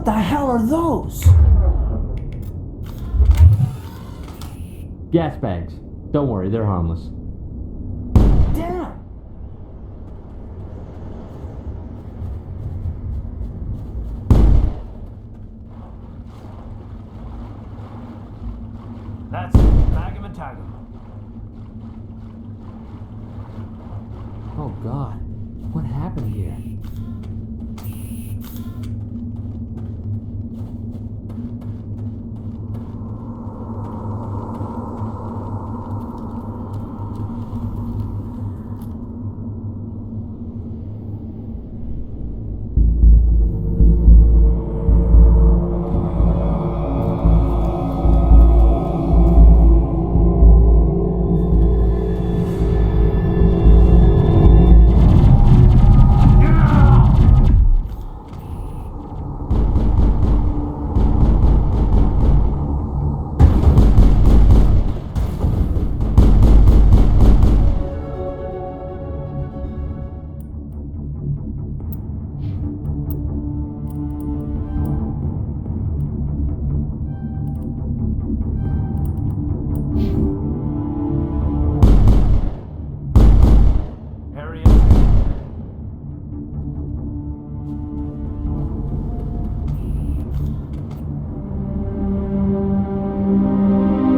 What the hell are those? Gas bags. Don't worry, they're harmless. Damn! That's it. Bag him and tag him. Oh God, what happened here?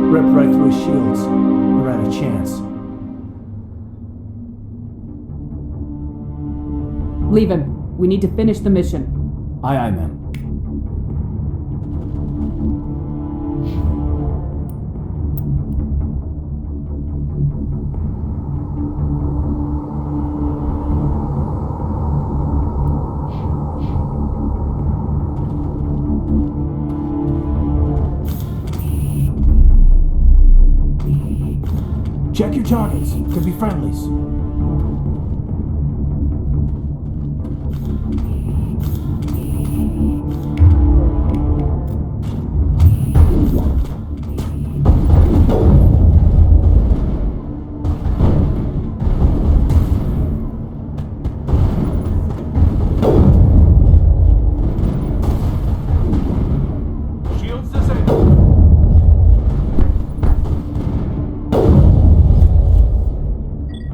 Ripped right through his shields. We're out of chance. Leave him. We need to finish the mission. Aye, aye, ma'am. Check your targets. Could be friendlies. Shields disabled.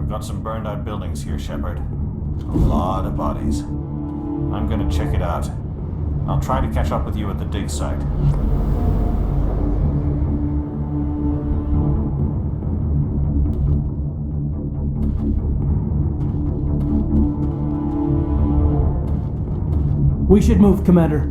Got some burned out buildings here, Shepard. A lot of bodies. I'm gonna check it out. I'll try to catch up with you at the dig site. We should move, Commander.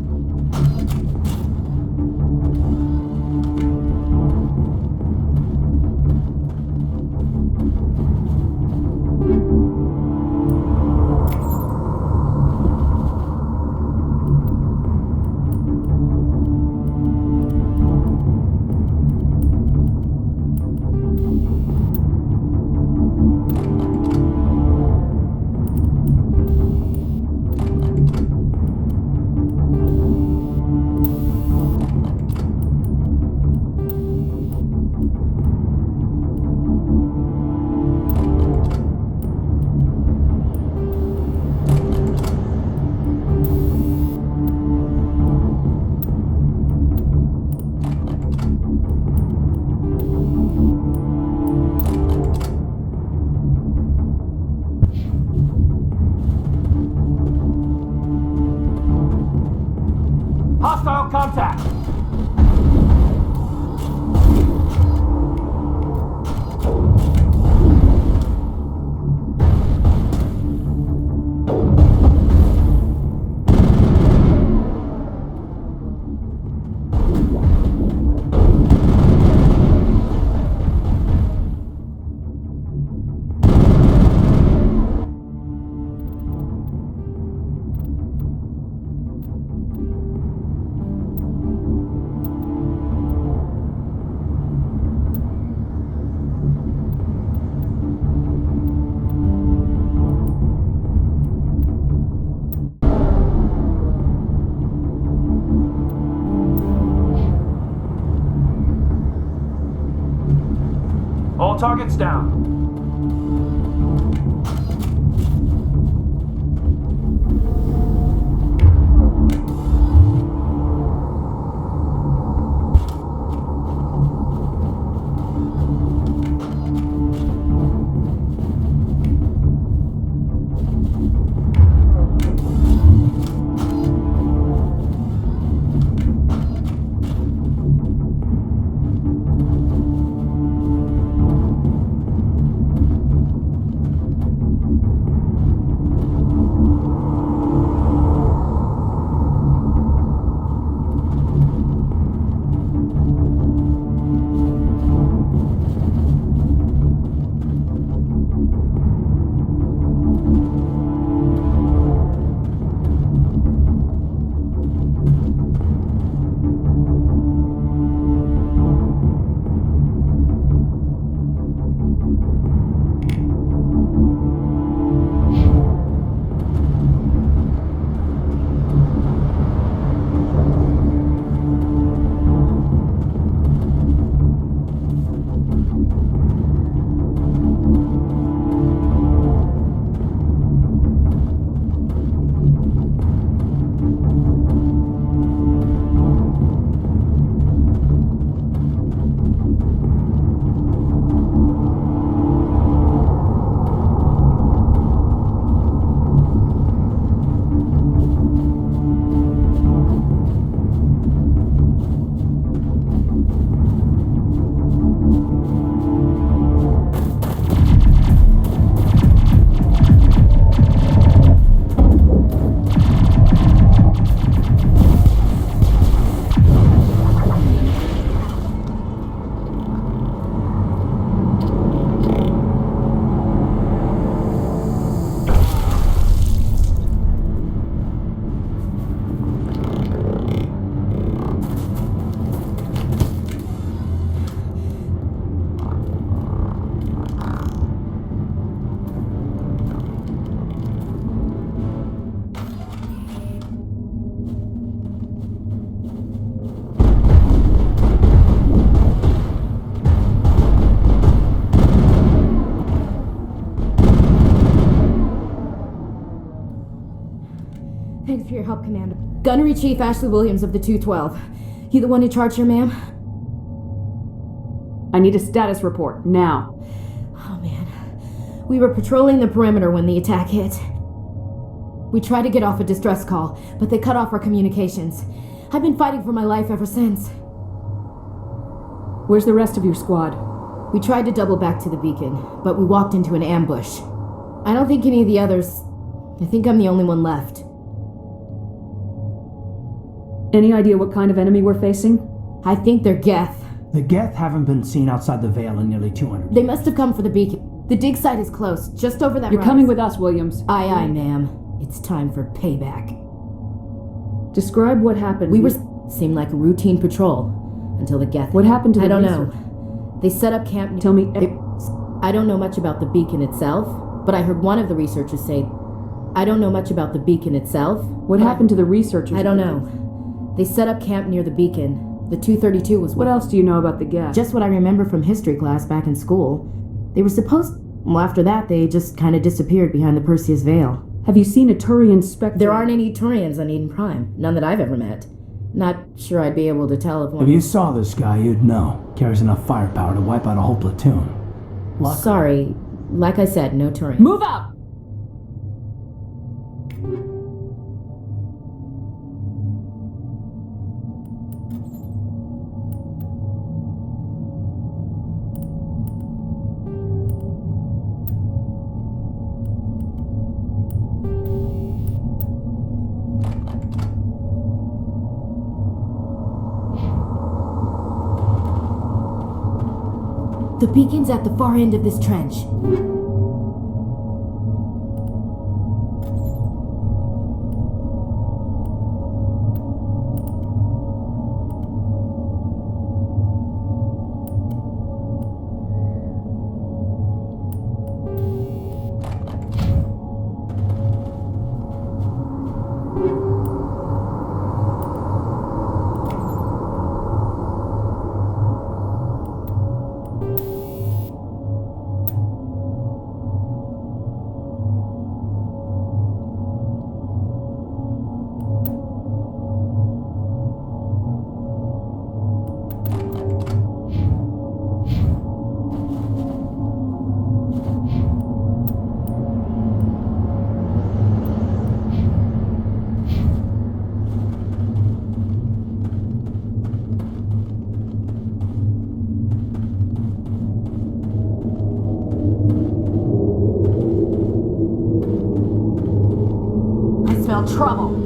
Hostile contact! All targets down. for your help, Commander. Gunnery Chief Ashley Williams of the 212. You the one in charge here, ma'am? I need a status report, now. Oh, man. We were patrolling the perimeter when the attack hit. We tried to get off a distress call, but they cut off our communications. I've been fighting for my life ever since. Where's the rest of your squad? We tried to double back to the beacon, but we walked into an ambush. I don't think any of the others... I think I'm the only one left. Any idea what kind of enemy we're facing? I think they're Geth. The Geth haven't been seen outside the Vale in nearly 200 They must have come for the beacon. The dig site is close, just over that You're rise. coming with us, Williams. Aye, aye, ma'am. It's time for payback. Describe what happened. Seemed like a routine patrol until the Geth. What happened to the I don't research? know. They set up camp. Tell me. I don't know much about the beacon itself, but I heard one of the researchers say, I don't know much about the beacon itself. What happened to the researchers? I don't know. They set up camp near the beacon. The 232 was... What else do you know about the Geth? Just what I remember from history class back in school. They were supposed... Well, after that, they just kind of disappeared behind the Perseus Veil. Have you seen a Turian spectre? There aren't any Turians on Eden Prime. None that I've ever met. Not sure I'd be able to tell if one... If you saw this guy, you'd know. Carries enough firepower to wipe out a whole platoon. Sorry. Like I said, no Turians. Move out! The beacon's at the far end of this trench. Trouble.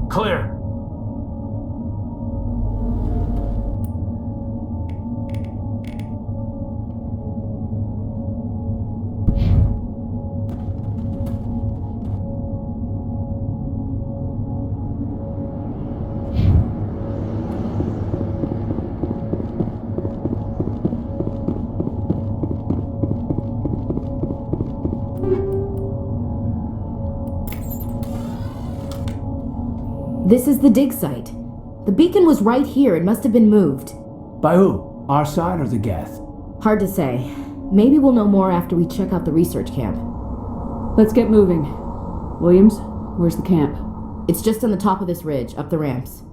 Clear. This is the dig site. The beacon was right here. It must have been moved. By who? Our side or the Geth? Hard to say. Maybe we'll know more after we check out the research camp. Let's get moving. Williams, where's the camp? It's just on the top of this ridge, up the ramps.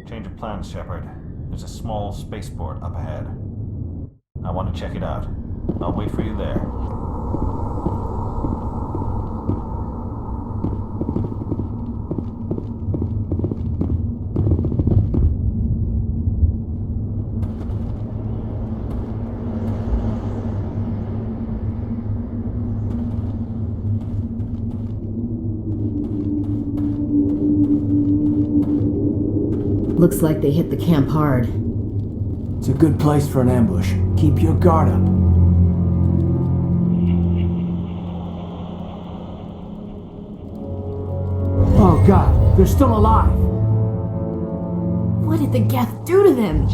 Change of plans, Shepard. There's a small spaceport up ahead. I want to check it out. I'll wait for you there. Looks like they hit the camp hard. It's a good place for an ambush. Keep your guard up. Oh god, they're still alive! What did the Geth do to them?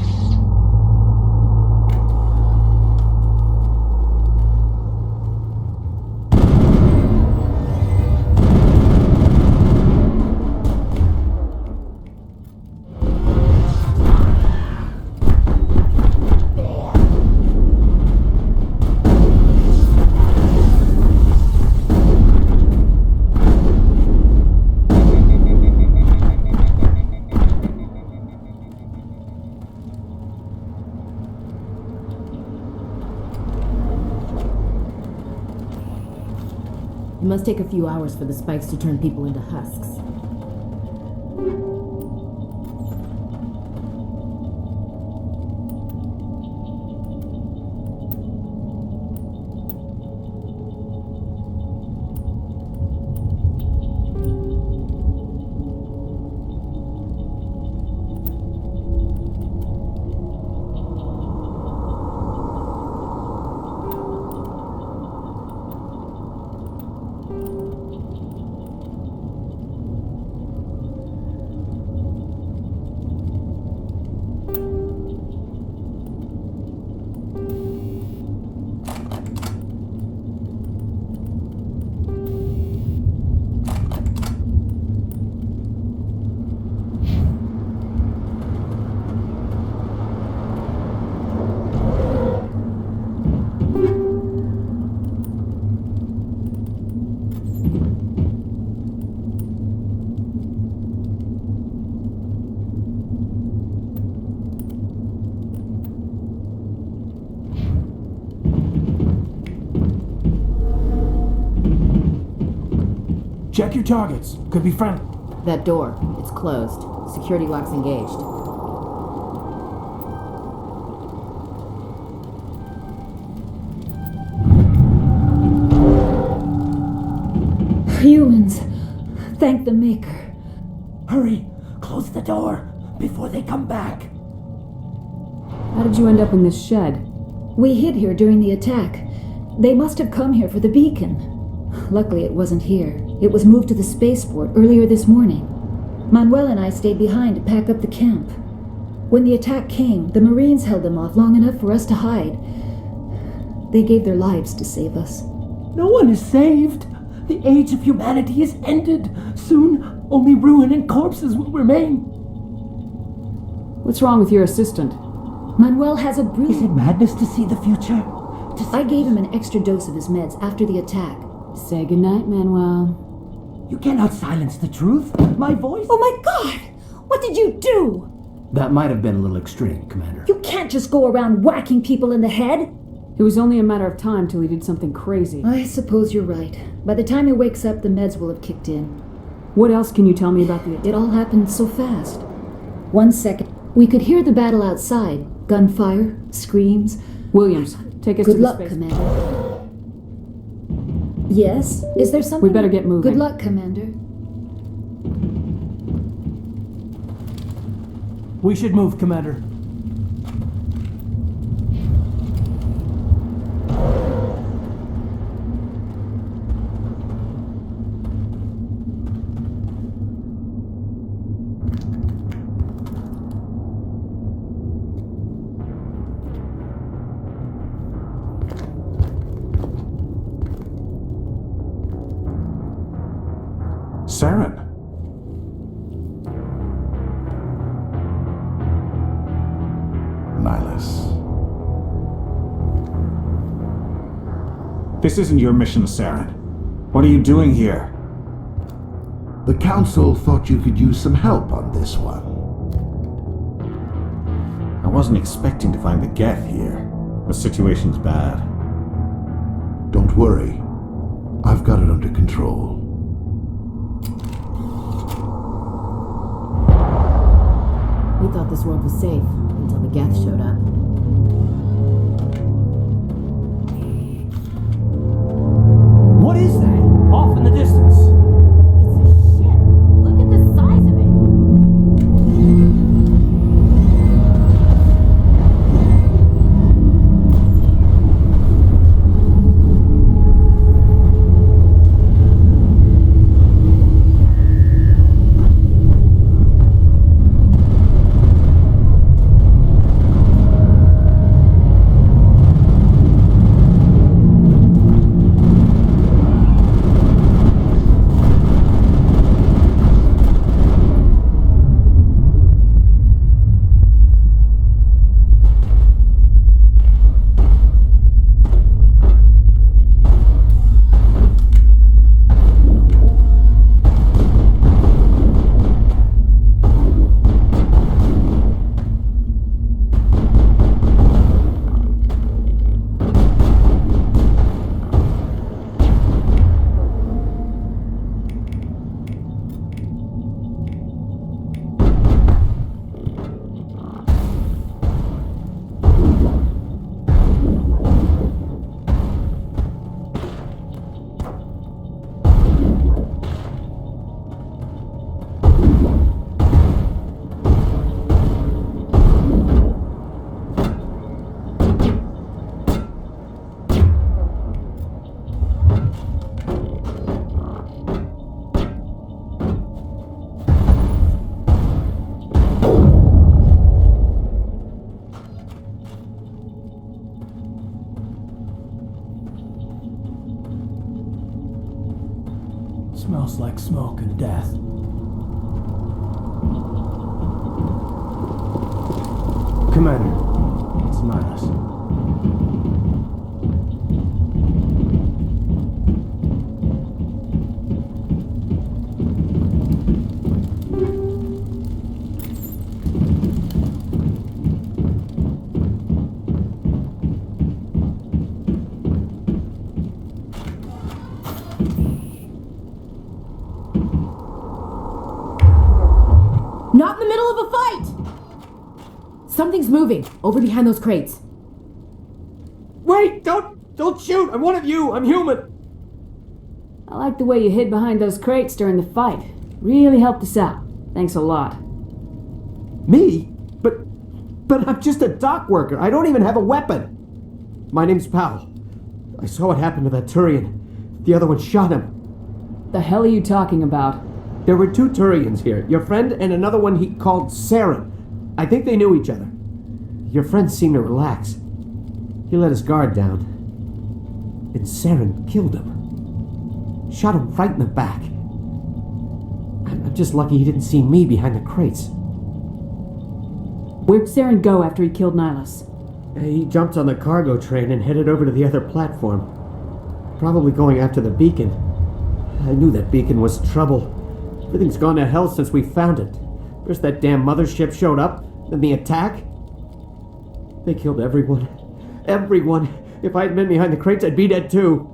It must take a few hours for the spikes to turn people into husks. Check your targets. Could be friendly. That door, it's closed. Security lock's engaged. Humans. Thank the Maker. Hurry! Close the door before they come back. How did you end up in this shed? We hid here during the attack. They must have come here for the beacon. Luckily, it wasn't here. It was moved to the spaceport earlier this morning. Manuel and I stayed behind to pack up the camp. When the attack came, the Marines held them off long enough for us to hide. They gave their lives to save us. No one is saved. The age of humanity is ended. Soon, only ruin and corpses will remain. What's wrong with your assistant? Manuel has a Is brilliant... it madness to see the future? I gave him an extra dose of his meds after the attack. Say goodnight, Manuel. You cannot silence the truth. My voice... Oh my god! What did you do? That might have been a little extreme, Commander. You can't just go around whacking people in the head! It was only a matter of time till he did something crazy. I suppose you're right. By the time he wakes up, the meds will have kicked in. What else can you tell me about the... It all happened so fast. 1 second. We could hear the battle outside. Gunfire, screams. Williams, take us Good to the luck, space. Commander. Yes? Is there something? We better get moving. Good luck, Commander. We should move, Commander. Saren. Nihilus. This isn't your mission, Saren. What are you doing here? The Council thought you could use some help on this one. I wasn't expecting to find the Geth here. The situation's bad. Don't worry. I've got it under control. We thought this world was safe until the Geth showed up. What is that? Off in the distance. It's a ship. Look at the size of it. Smells like smoke and death. Commander, it's Nihilus. Not in the middle of a fight! Something's moving, over behind those crates. Wait! Don't shoot! I'm one of you! I'm human! I like the way you hid behind those crates during the fight. Really helped us out. Thanks a lot. Me? But I'm just a dock worker. I don't even have a weapon. My name's Powell. I saw what happened to that Turian. The other one shot him. The hell are you talking about? There were 2 Turians here. Your friend and another one he called Saren. I think they knew each other. Your friend seemed to relax. He let his guard down. And Saren killed him. Shot him right in the back. I'm just lucky he didn't see me behind the crates. Where'd Saren go after he killed Nihilus? He jumped on the cargo train and headed over to the other platform. Probably going after the beacon. I knew that beacon was trouble. Everything's gone to hell since we found it. First that damn mothership showed up, then the attack. They killed everyone. Everyone. If I had been behind the crates, I'd be dead too.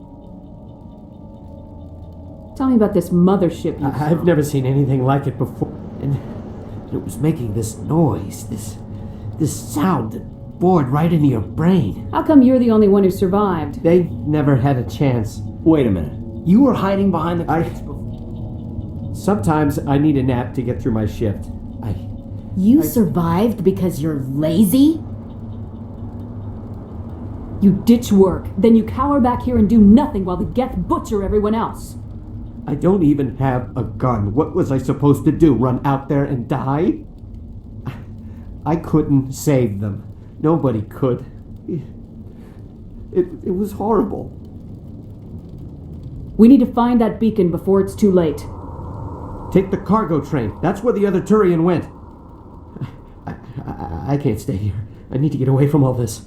Tell me about this mothership you saw. I've never seen anything like it before. And it was making this noise, this sound that bored right into your brain. How come you're the only one who survived? They never had a chance. Wait a minute. You were hiding behind the crates before. Sometimes I need a nap to get through my shift. You survived because you're lazy? You ditch work, then you cower back here and do nothing while the Geth butcher everyone else. I don't even have a gun. What was I supposed to do? Run out there and die? I couldn't save them. Nobody could. It was horrible. We need to find that beacon before it's too late. Take the cargo train. That's where the other Turian went. I can't stay here. I need to get away from all this.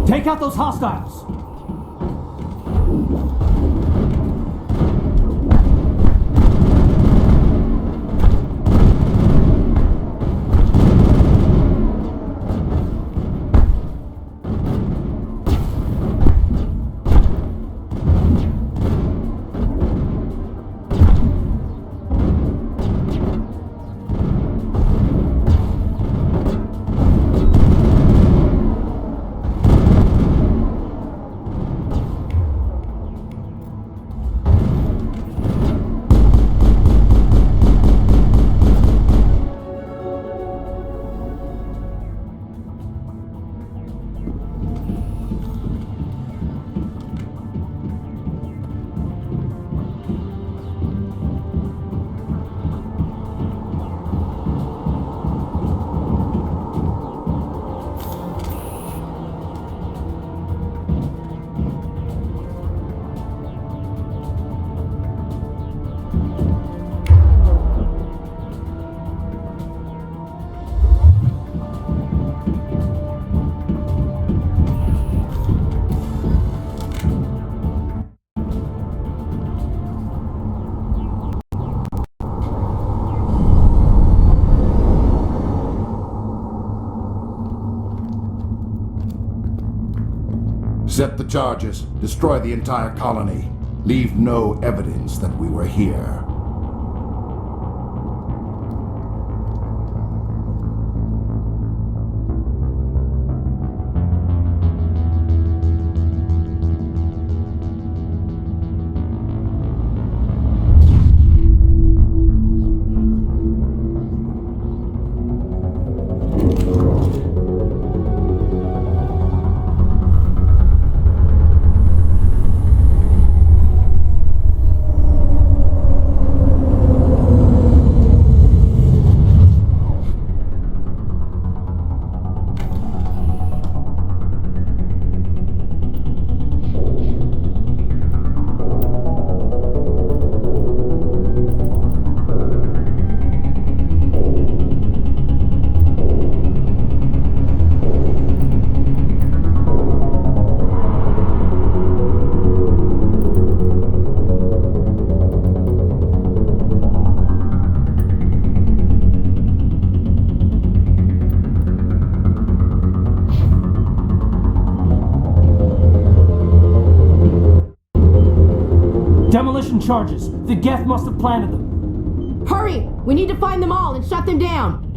Take out those hostiles! Set the charges. Destroy the entire colony. Leave no evidence that we were here. Demolition charges. The Geth must have planted them. Hurry! We need to find them all and shut them down!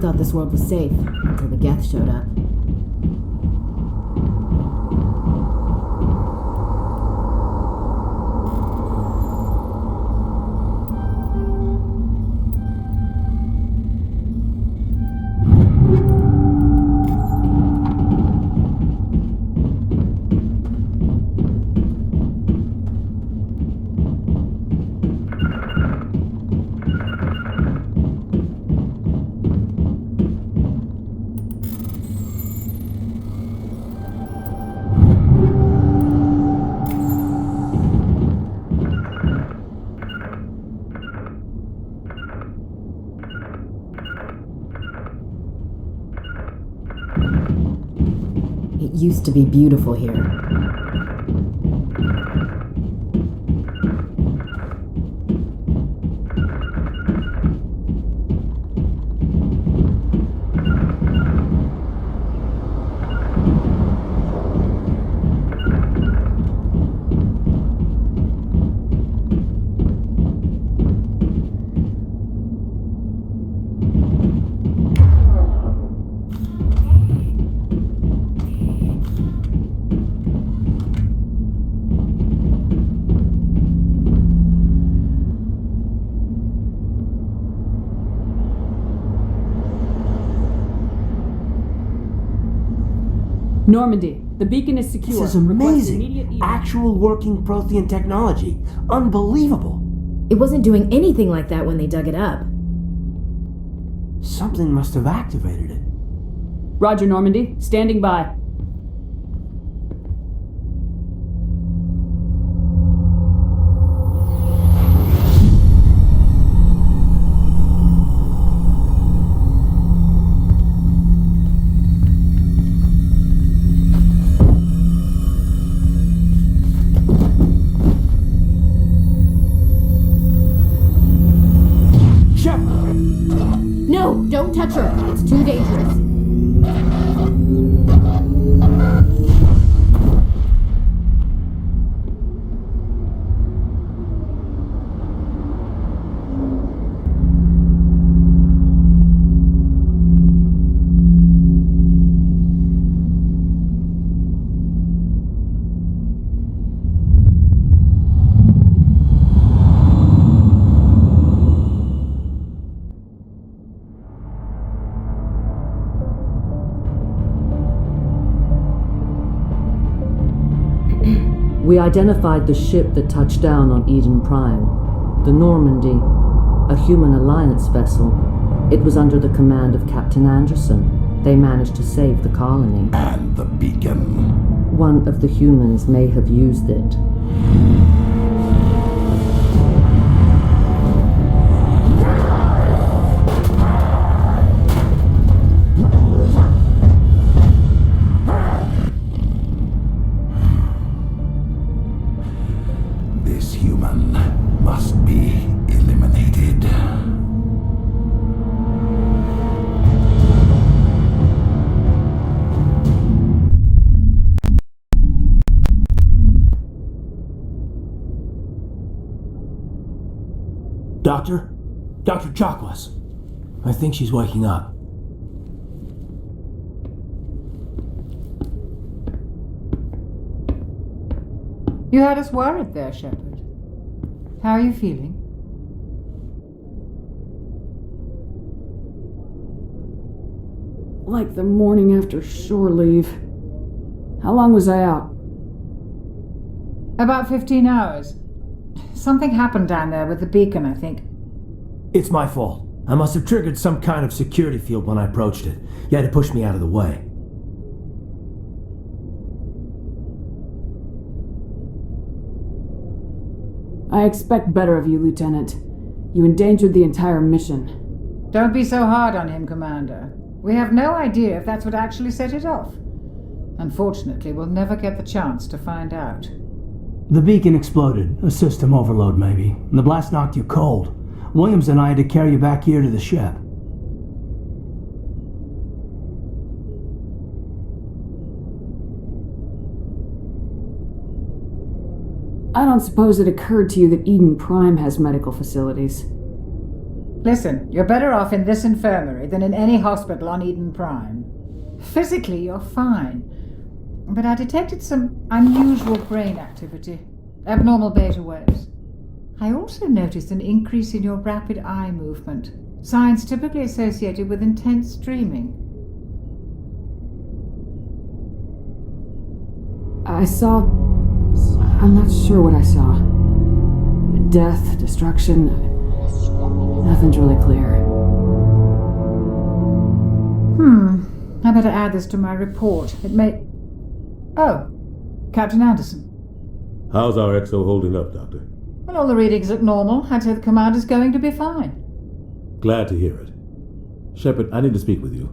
thought this world was safe until the Geth showed up. It used to be beautiful here. Normandy, the beacon is secure. This is Request amazing. immediate evac. Actual working Prothean technology. Unbelievable. It wasn't doing anything like that when they dug it up. Something must have activated it. Roger, Normandy. Standing by. No, don't touch her. It's too dangerous. We identified the ship that touched down on Eden Prime, the Normandy, a human alliance vessel. It was under the command of Captain Anderson. They managed to save the colony. And the beacon. One of the humans may have used it. This human must be eliminated. Doctor? Dr. Chakwas. I think she's waking up. You had us worried there, Shepard. How are you feeling? Like the morning after shore leave. How long was I out? About 15 hours. Something happened down there with the beacon, I think. It's my fault. I must have triggered some kind of security field when I approached it. You had to push me out of the way. I expect better of you, Lieutenant. You endangered the entire mission. Don't be so hard on him, Commander. We have no idea if that's what actually set it off. Unfortunately, we'll never get the chance to find out. The beacon exploded. A system overload, maybe. The blast knocked you cold. Williams and I had to carry you back here to the ship. I don't suppose it occurred to you that Eden Prime has medical facilities. Listen, you're better off in this infirmary than in any hospital on Eden Prime. Physically, you're fine. But I detected some unusual brain activity, abnormal beta waves. I also noticed an increase in your rapid eye movement, signs typically associated with intense dreaming. I'm not sure what I saw. Death, destruction, nothing's really clear. I better add this to my report. It may... Oh, Captain Anderson. How's our XO holding up, Doctor? Well, all the readings look normal. I'd say the commander's going to be fine. Glad to hear it. Shepard, I need to speak with you.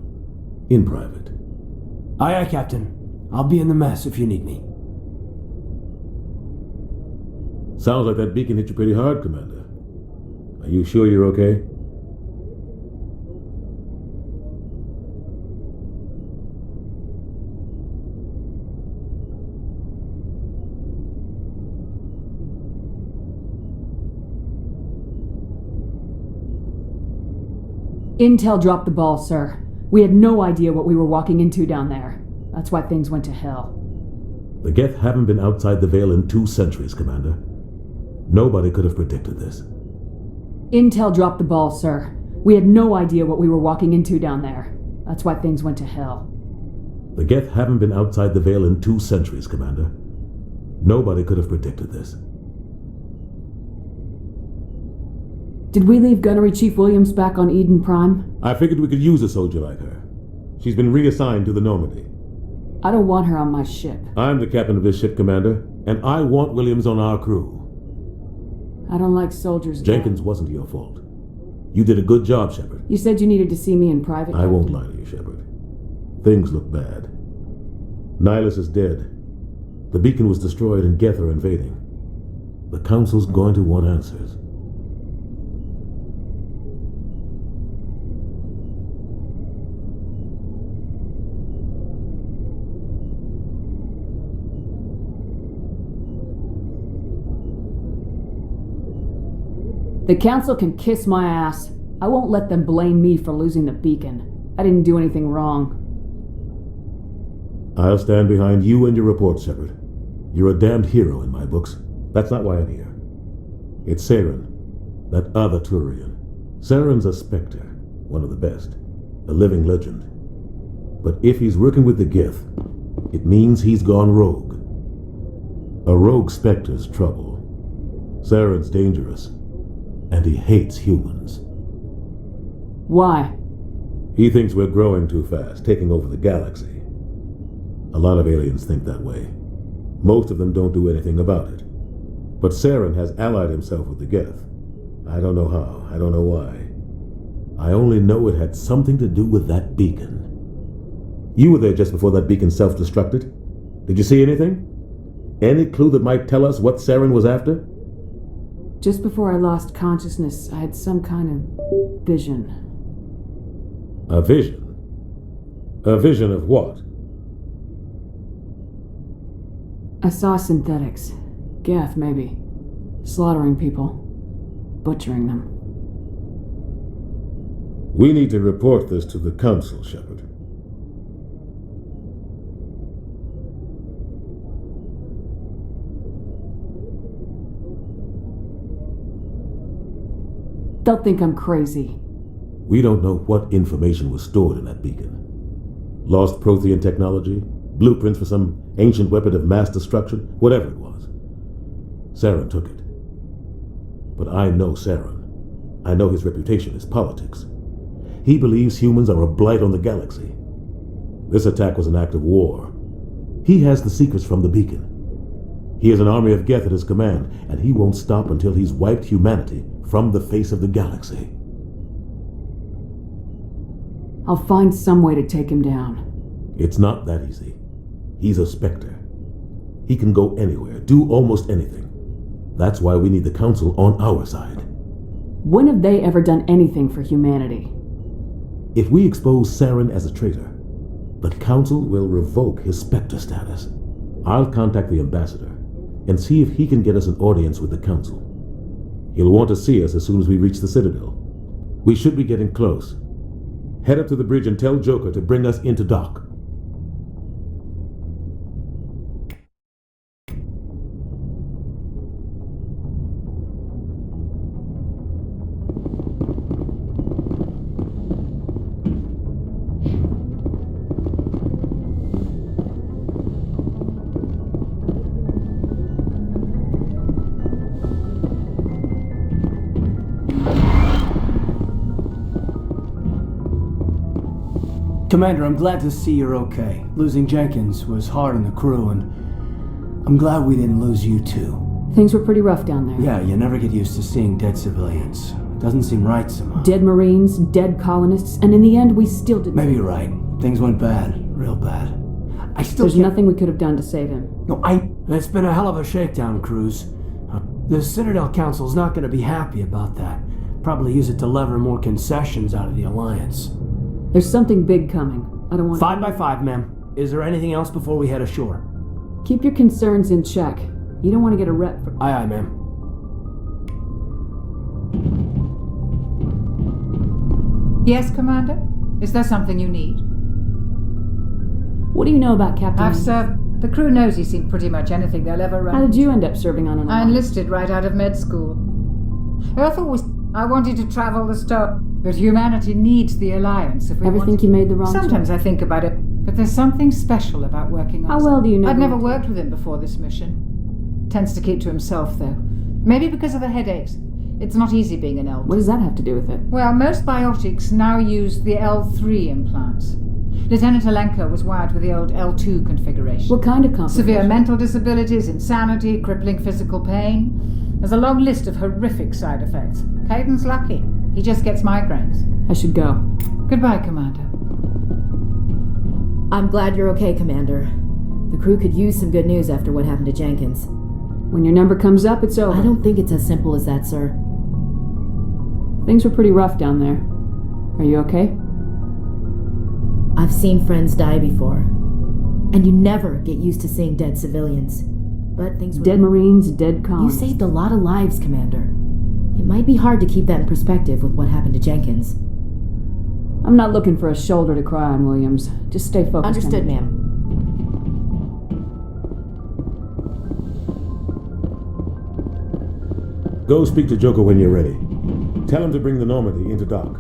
In private. Aye, Captain. I'll be in the mess if you need me. Sounds like that beacon hit you pretty hard, Commander. Are you sure you're okay? Intel dropped the ball, sir. We had no idea what we were walking into down there. That's why things went to hell. The Geth haven't been outside the Veil in 2 centuries, Commander. Nobody could have predicted this. Intel dropped the ball, sir. We had no idea what we were walking into down there. That's why things went to hell. The Geth haven't been outside the Veil in 2 centuries, Commander. Nobody could have predicted this. Did we leave Gunnery Chief Williams back on Eden Prime? I figured we could use a soldier like her. She's been reassigned to the Normandy. I don't want her on my ship. I'm the captain of this ship, Commander, and I want Williams on our crew. I don't like soldiers. Jenkins wasn't your fault. You did a good job, Shepard. You said you needed to see me in private. I won't lie to you, Shepard. Things look bad. Nihilus is dead. The beacon was destroyed and Geth are invading. The Council's going to want answers. The Council can kiss my ass. I won't let them blame me for losing the beacon. I didn't do anything wrong. I'll stand behind you and your report, Shepard. You're a damned hero in my books. That's not why I'm here. It's Saren, that other Turian. Saren's a Spectre, one of the best, a living legend. But if he's working with the Geth, it means he's gone rogue. A rogue Spectre's trouble. Saren's dangerous. And he hates humans. Why? He thinks we're growing too fast, taking over the galaxy. A lot of aliens think that way. Most of them don't do anything about it. But Saren has allied himself with the Geth. I don't know how, I don't know why. I only know it had something to do with that beacon. You were there just before that beacon self-destructed. Did you see anything? Any clue that might tell us what Saren was after? Just before I lost consciousness, I had some kind of vision. A vision? A vision of what? I saw synthetics. Geth, maybe. Slaughtering people. Butchering them. We need to report this to the Council, Shepard. They'll think I'm crazy. We don't know what information was stored in that beacon. Lost Prothean technology, blueprints for some ancient weapon of mass destruction, whatever it was. Saren took it. But I know Saren. I know his reputation is politics. He believes humans are a blight on the galaxy. This attack was an act of war. He has the secrets from the beacon. He has an army of Geth at his command, and he won't stop until he's wiped humanity from the face of the galaxy. I'll find some way to take him down. It's not that easy. He's a Spectre. He can go anywhere, do almost anything. That's why we need the Council on our side. When have they ever done anything for humanity? If we expose Saren as a traitor, the Council will revoke his Spectre status. I'll contact the ambassador and see if he can get us an audience with the Council. He'll want to see us as soon as we reach the Citadel. We should be getting close. Head up to the bridge and tell Joker to bring us into dock. Commander, I'm glad to see you're okay. Losing Jenkins was hard on the crew, and I'm glad we didn't lose you too. Things were pretty rough down there. Yeah, you never get used to seeing dead civilians. It doesn't seem right somehow. Dead Marines, dead colonists, and in the end we still didn't... Maybe you're right. Things went bad. Real bad. I still There's nothing we could have done to save him. No, It's been a hell of a shakedown, Cruz. The Citadel Council's not going to be happy about that. Probably use it to lever more concessions out of the Alliance. There's something big coming. I don't want... 5 by 5, ma'am. Is there anything else before we head ashore? Keep your concerns in check. You don't want to get a rep for... Aye, ma'am. Yes, Commander? Is there something you need? What do you know about Captain... I've served... The crew knows he's seen pretty much anything they'll ever run. How did you end up serving on an I Alliance? enlisted right out of med school. Earth always... I wanted to travel the star... But humanity needs the Alliance if we Ever think you made the wrong choice? Sometimes I think about it, but there's something special about working on... How well do you know... I'd never worked with him before this mission. Tends to keep to himself, though. Maybe because of the headaches. It's not easy being an L2. What does that have to do with it? Well, most biotics now use the L3 implants. Lieutenant Alenko was wired with the old L2 configuration. What kind of complications? Severe mental disabilities, insanity, crippling physical pain. There's a long list of horrific side effects. Caden's lucky. He just gets migraines. I should go. Goodbye, Commander. I'm glad you're okay, Commander. The crew could use some good news after what happened to Jenkins. When your number comes up, it's over. I don't think it's as simple as that, sir. Things were pretty rough down there. Are you okay? I've seen friends die before. And you never get used to seeing dead civilians. But things were... Dead Marines, dead colonists. You saved a lot of lives, Commander. It might be hard to keep that in perspective with what happened to Jenkins. I'm not looking for a shoulder to cry on, Williams. Just stay focused. Understood, ma'am. Go speak to Joker when you're ready. Tell him to bring the Normandy into dock.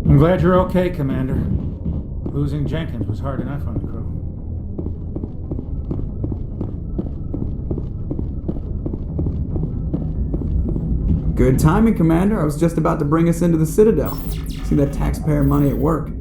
I'm glad you're okay, Commander. Losing Jenkins was hard enough on the crew. Good timing, Commander. I was just about to bring us into the Citadel. See that taxpayer money at work.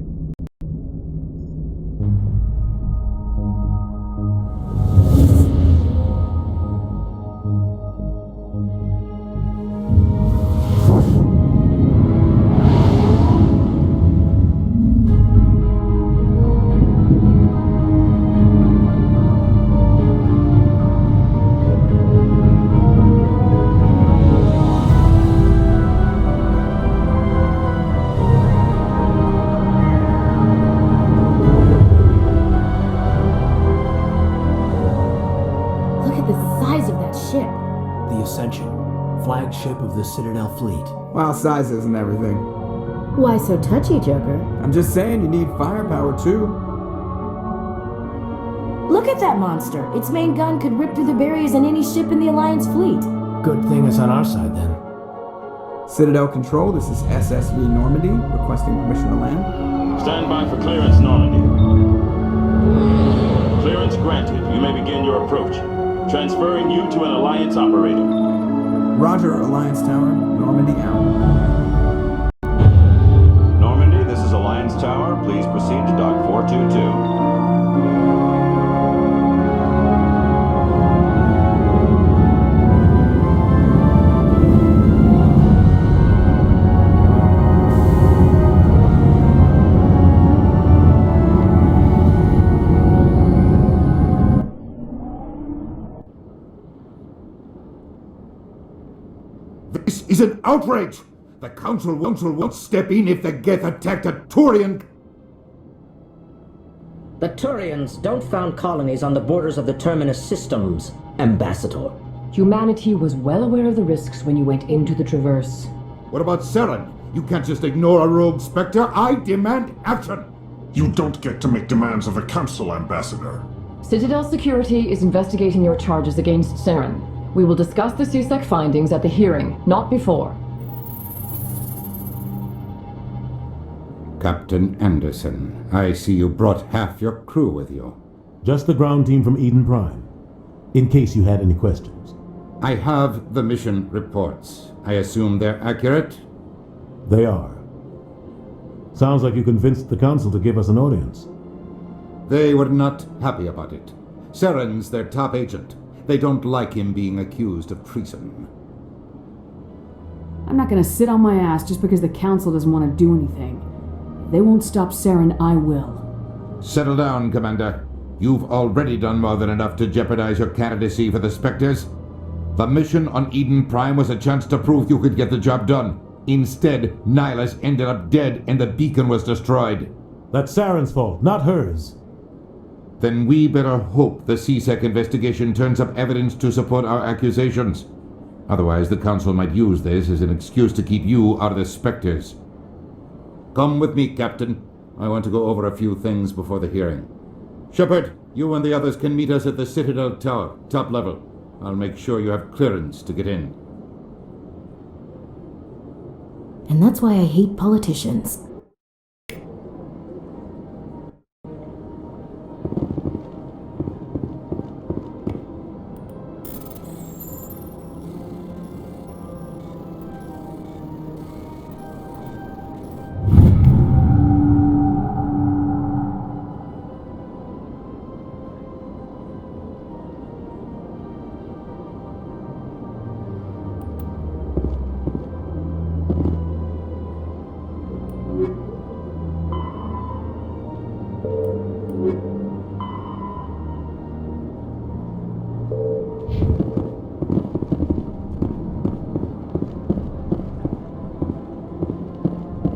Flagship of the Citadel fleet. Well, sizes and everything. Why so touchy, Joker? I'm just saying you need firepower too. Look at that monster. Its main gun could rip through the barriers in any ship in the Alliance fleet. Good thing it's on our side then. Citadel Control, this is SSV Normandy, requesting permission to land. Stand by for clearance, Normandy. Clearance granted. You may begin your approach. Transferring you to an Alliance operator. Roger, Alliance Tower. Normandy out. Normandy, this is Alliance Tower. Please proceed to Dock 422. This is an outrage! The Council won't step in if the Geth attacked a Turian. The Turians don't found colonies on the borders of the Terminus systems, Ambassador. Humanity was well aware of the risks when you went into the Traverse. What about Saren? You can't just ignore a rogue Spectre. I demand action! You don't get to make demands of the Council, Ambassador. Citadel Security is investigating your charges against Saren. We will discuss the CSEC findings at the hearing, not before. Captain Anderson, I see you brought half your crew with you. Just the ground team from Eden Prime, in case you had any questions. I have the mission reports. I assume they're accurate? They are. Sounds like you convinced the Council to give us an audience. They were not happy about it. Saren's their top agent. They don't like him being accused of treason. I'm not gonna sit on my ass just because the Council doesn't want to do anything. If they won't stop Saren, I will. Settle down, Commander. You've already done more than enough to jeopardize your candidacy for the Spectres. The mission on Eden Prime was a chance to prove you could get the job done. Instead, Nihilus ended up dead and the beacon was destroyed. That's Saren's fault, not hers. Then we better hope the CSEC investigation turns up evidence to support our accusations. Otherwise, the Council might use this as an excuse to keep you out of the Spectres. Come with me, Captain. I want to go over a few things before the hearing. Shepard, you and the others can meet us at the Citadel Tower, top level. I'll make sure you have clearance to get in. And that's why I hate politicians.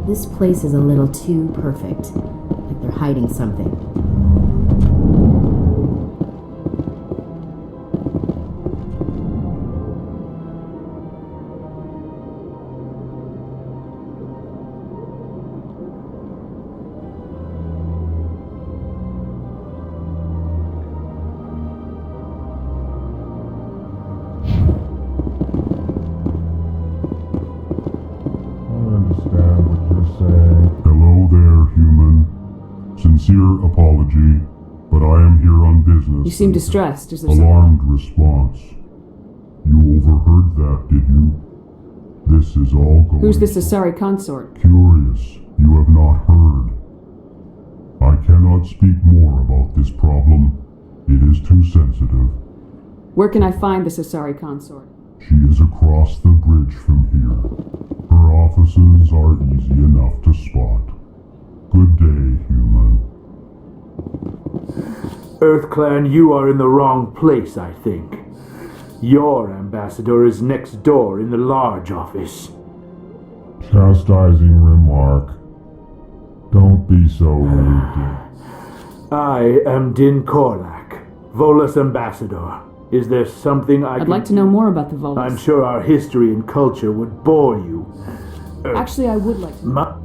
This place is a little too perfect. Like they're hiding something. Sincere apology, but I am here on business. You seem distressed. Is there alarmed response. You overheard that, did you? this is all going. Who's the Cesari consort? Curious, you have not heard. I cannot speak more about this problem. It is too sensitive. Where can I find the Cesari consort? She is across the bridge from here. Her offices are easy enough to spot. Good day, human. EarthClan, you are in the wrong place, I think. Your ambassador is next door in the large office. Chastising remark. Don't be so rude. I am Din Korlak, Volus ambassador. Is there something I'd like to know more about the Volus. I'm sure our history and culture would bore you. Actually, I would like to.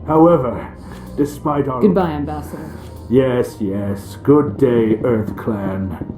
However, despite our... Goodbye, Ambassador. Yes, yes. Good day, EarthClan.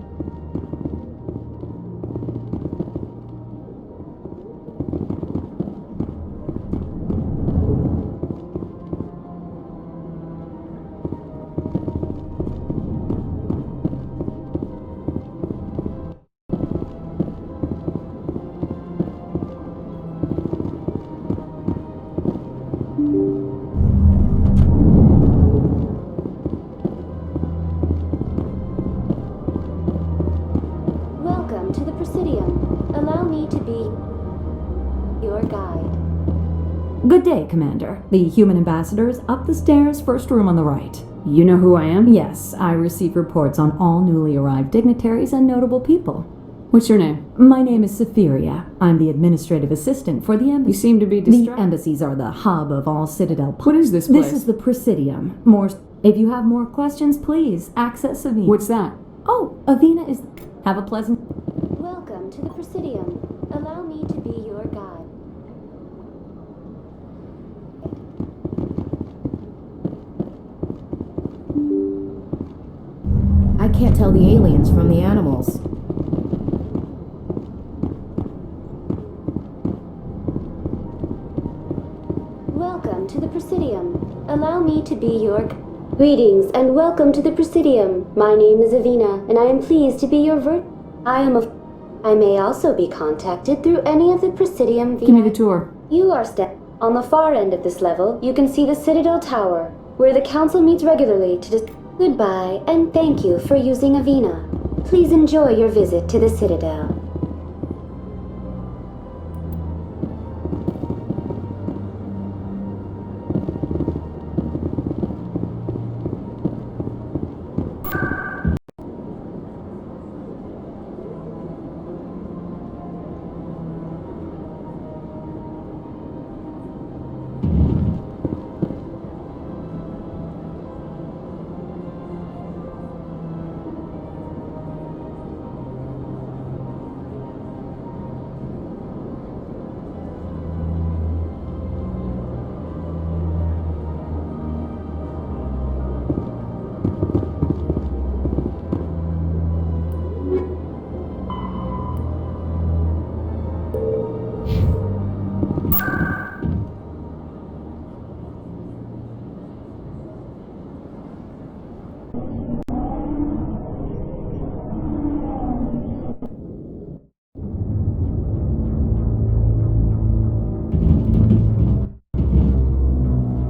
Welcome to the Presidium. Allow me to be your guide. Good day, Commander. The human ambassador is up the stairs, first room on the right. You know who I am? Yes, I receive reports on all newly arrived dignitaries and notable people. What's your name? My name is Cytheria. I'm the administrative assistant for the embassy. You seem to be distracted. The embassies are the hub of all Citadel. What is this place? This is the Presidium. If you have more questions, please access Avina. What's that? Oh, Avina is... Have a pleasant... Welcome to the Presidium. Allow me to be your guide. I can't tell the aliens from the animals. Welcome to the Presidium. Allow me to be your... Greetings and welcome to the Presidium. My name is Avina, and I am pleased to be your I may also be contacted through any of the Presidium via... Give me the tour. You are on the far end of this level, you can see the Citadel Tower, where the Council meets regularly to Goodbye, and thank you for using Avina. Please enjoy your visit to the Citadel.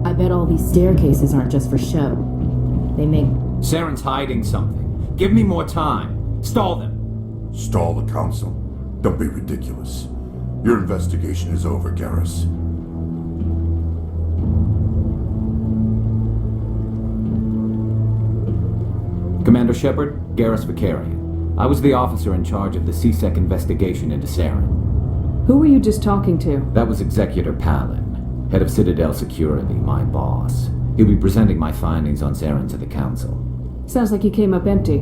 I bet all these staircases aren't just for show. They make... Saren's hiding something. Give me more time. Stall them. Stall the Council? Don't be ridiculous. Your investigation is over, Garrus. Commander Shepard, Garrus Vicarian. I was the officer in charge of the CSEC investigation into Saren. Who were you just talking to? That was Executor Palin, head of Citadel Security, my boss. He'll be presenting my findings on Saren to the Council. Sounds like he came up empty.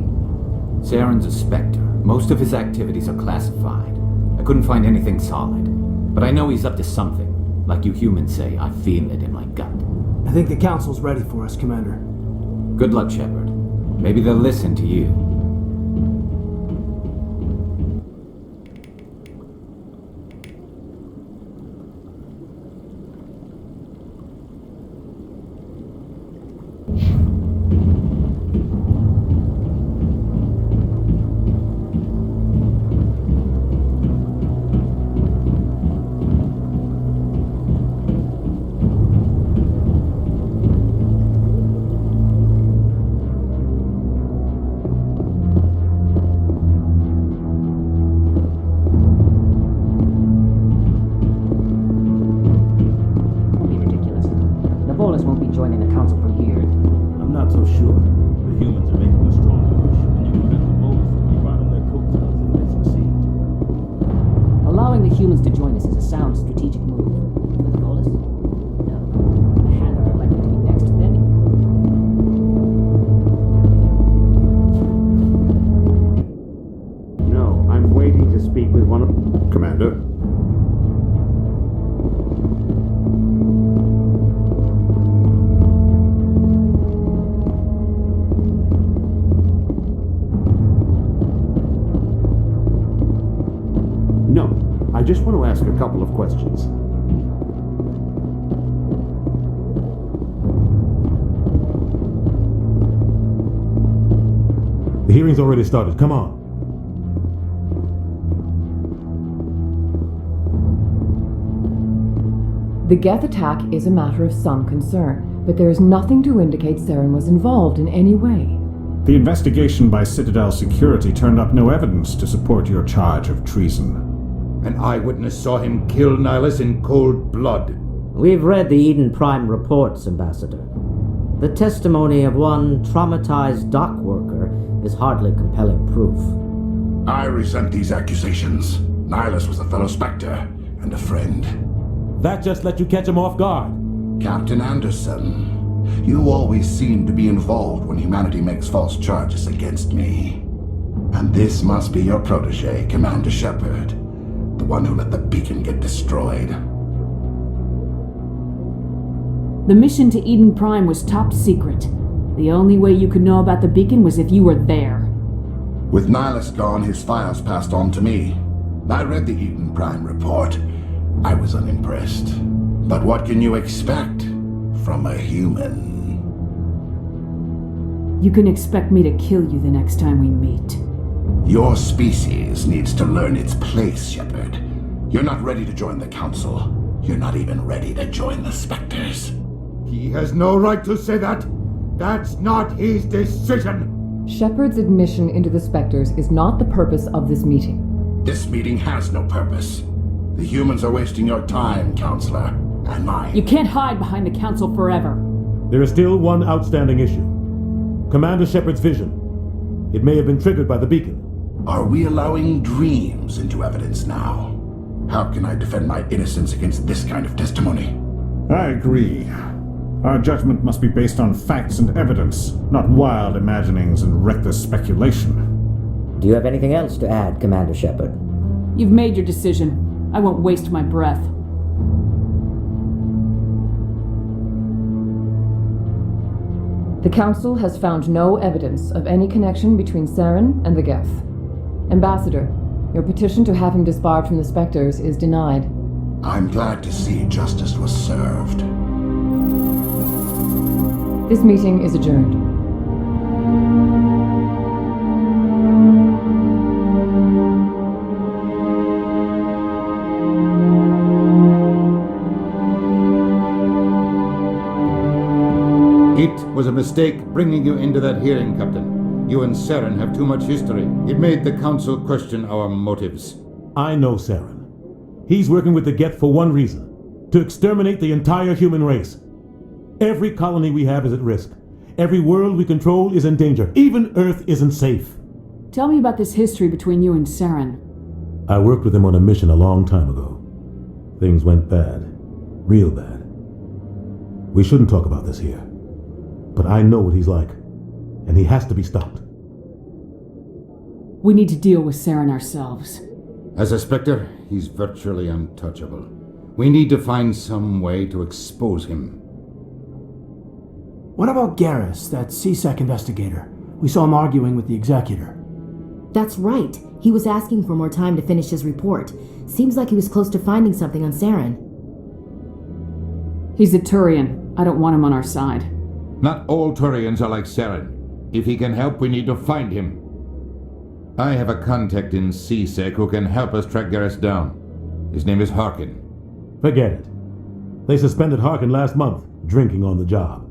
Saren's a Spectre. Most of his activities are classified. I couldn't find anything solid. But I know he's up to something. Like you humans say, I feel it in my gut. I think the Council's ready for us, Commander. Good luck, Shepard. Maybe they'll listen to you. Allowing the humans to join us is a sound strategic move. But the Volus? No. The Hangar are likely to be next to them. No, I'm waiting to speak with one of... Commander? No, I just want to ask a couple of questions. The hearing's already started. Come on. The Geth attack is a matter of some concern, but there is nothing to indicate Saren was involved in any way. The investigation by Citadel Security turned up no evidence to support your charge of treason. An eyewitness saw him kill Nihilus in cold blood. We've read the Eden Prime reports, Ambassador. The testimony of one traumatized dock worker is hardly compelling proof. I resent these accusations. Nihilus was a fellow Spectre and a friend. That just let you catch him off guard. Captain Anderson, you always seem to be involved when humanity makes false charges against me. And this must be your protege, Commander Shepard, the one who let the beacon get destroyed. The mission to Eden Prime was top secret. The only way you could know about the beacon was if you were there. With Nihilus gone, his files passed on to me. I read the Eden Prime report. I was unimpressed. But what can you expect from a human? You can expect me to kill you the next time we meet. Your species needs to learn its place, Shepard. You're not ready to join the Council. You're not even ready to join the Spectres. He has no right to say that. That's not his decision. Shepard's admission into the Spectres is not the purpose of this meeting. This meeting has no purpose. The humans are wasting your time, Counselor, and mine. You can't hide behind the Council forever. There is still one outstanding issue. Commander Shepard's vision. It may have been triggered by the beacon. Are we allowing dreams into evidence now? How can I defend my innocence against this kind of testimony? I agree. Our judgment must be based on facts and evidence, not wild imaginings and reckless speculation. Do you have anything else to add, Commander Shepard? You've made your decision. I won't waste my breath. The Council has found no evidence of any connection between Saren and the Geth. Ambassador, your petition to have him disbarred from the Spectres is denied. I'm glad to see justice was served. This meeting is adjourned. It was a mistake bringing you into that hearing, Captain. You and Saren have too much history. It made the Council question our motives. I know Saren. He's working with the Geth for one reason. To exterminate the entire human race. Every colony we have is at risk. Every world we control is in danger. Even Earth isn't safe. Tell me about this history between you and Saren. I worked with him on a mission a long time ago. Things went bad. Real bad. We shouldn't talk about this here. But I know what he's like. And he has to be stopped. We need to deal with Saren ourselves. As a Spectre, he's virtually untouchable. We need to find some way to expose him. What about Garrus, that CSEC investigator? We saw him arguing with the Executor. That's right. He was asking for more time to finish his report. Seems like he was close to finding something on Saren. He's a Turian. I don't want him on our side. Not all Turians are like Saren. If he can help, we need to find him. I have a contact in CSEC who can help us track Garrus down. His name is Harkin. Forget it. They suspended Harkin last month, drinking on the job.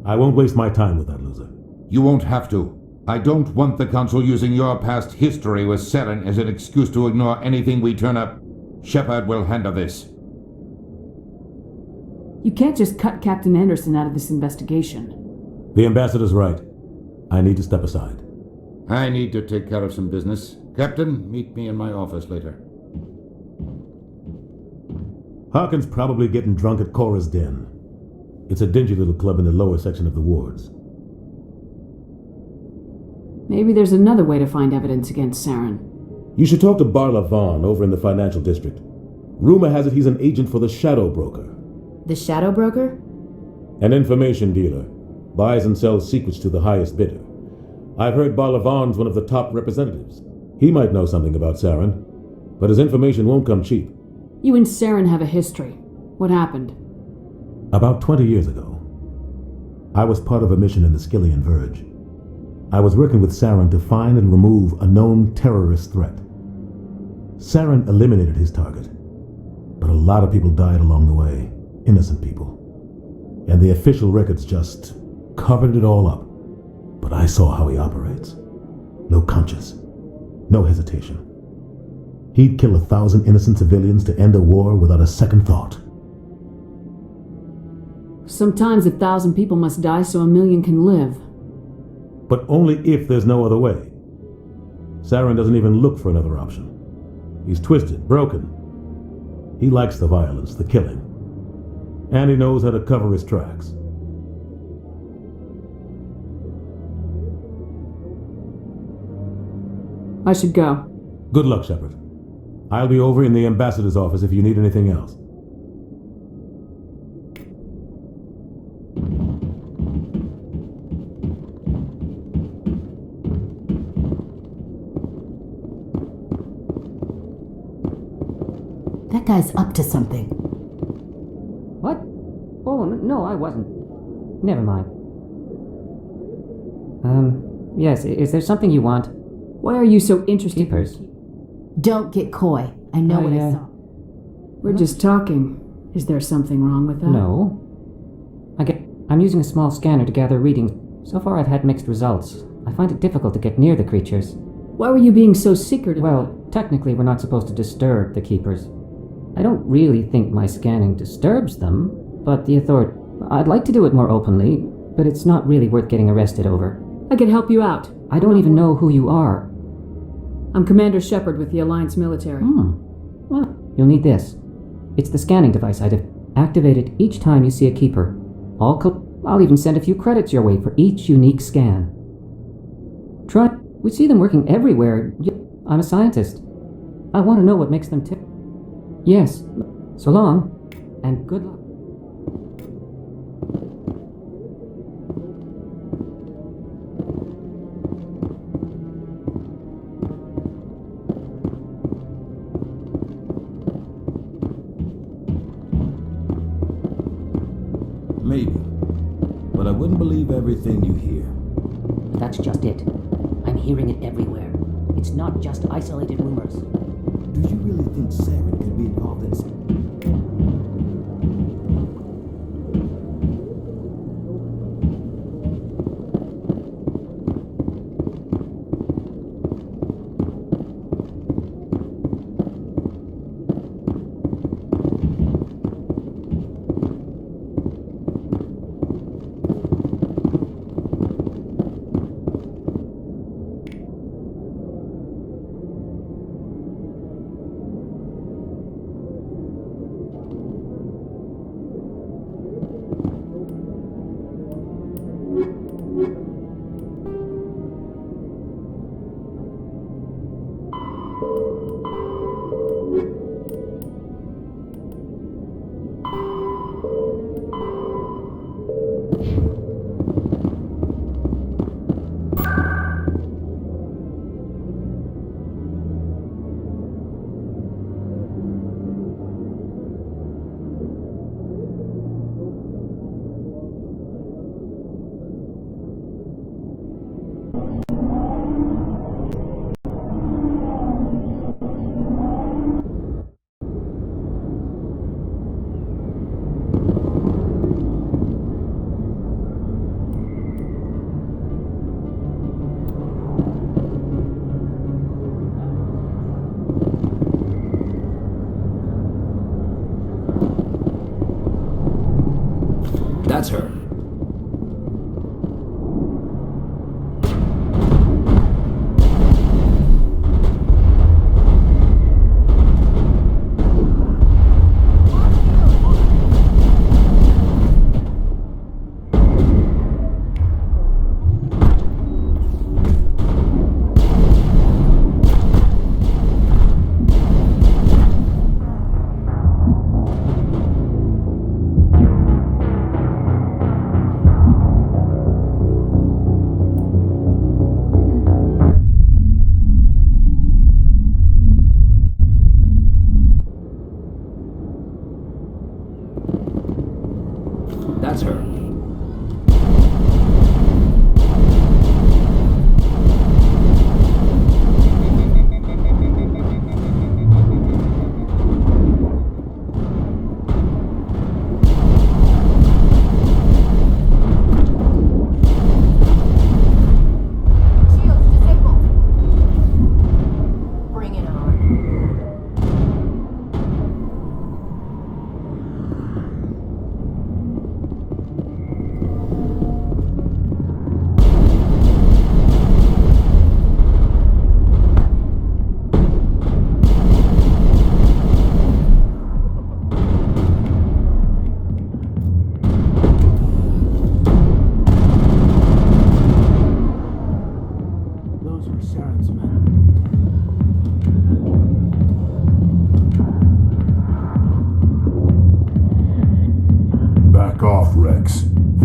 I won't waste my time with that loser. You won't have to. I don't want the Council using your past history with Saren as an excuse to ignore anything we turn up. Shepard will handle this. You can't just cut Captain Anderson out of this investigation. The ambassador's right. I need to step aside. I need to take care of some business. Captain, meet me in my office later. Harkin's probably getting drunk at Cora's Den. It's a dingy little club in the lower section of the wards. Maybe there's another way to find evidence against Saren. You should talk to Barla Vaughn over in the financial district. Rumor has it he's an agent for the Shadow Broker. The Shadow Broker? An information dealer. Buys and sells secrets to the highest bidder. I've heard Barla Vaughn's one of the top representatives. He might know something about Saren, but his information won't come cheap. You and Saren have a history. What happened? About 20 years ago, I was part of a mission in the Skillian Verge. I was working with Saren to find and remove a known terrorist threat. Saren eliminated his target, but a lot of people died along the way, innocent people. And the official records just covered it all up. But I saw how he operates. No conscience, no hesitation. He'd kill 1,000 innocent civilians to end a war without a second thought. Sometimes 1,000 people must die so 1,000,000 can live. But only if there's no other way. Saren doesn't even look for another option. He's twisted, broken. He likes the violence, the killing. And he knows how to cover his tracks. I should go. Good luck, Shepard. I'll be over in the ambassador's office if you need anything else. That guy's up to something. What? Oh, no, I wasn't. Never mind. Yes, is there something you want? Why are you so interested? Keepers. Don't get coy. I know what I saw. We're just talking. Is there something wrong with that? No. I'm using a small scanner to gather readings. So far I've had mixed results. I find it difficult to get near the creatures. Why were you being so secretive? Well, technically we're not supposed to disturb the Keepers. I don't really think my scanning disturbs them, but the authority... I'd like to do it more openly, but it's not really worth getting arrested over. I could help you out. I don't even know who you are. I'm Commander Shepard with the Alliance military. Well, you'll need this. It's the scanning device I'd have activated each time you see a Keeper. I'll even send a few credits your way for each unique scan. We see them working everywhere. I'm a scientist. I want to know what makes them tick. Yes. So long, and good luck. Maybe. But I wouldn't believe everything you hear. That's just it. I'm hearing it everywhere. It's not just isolated rumors. Do you really think Saren could be involved in this?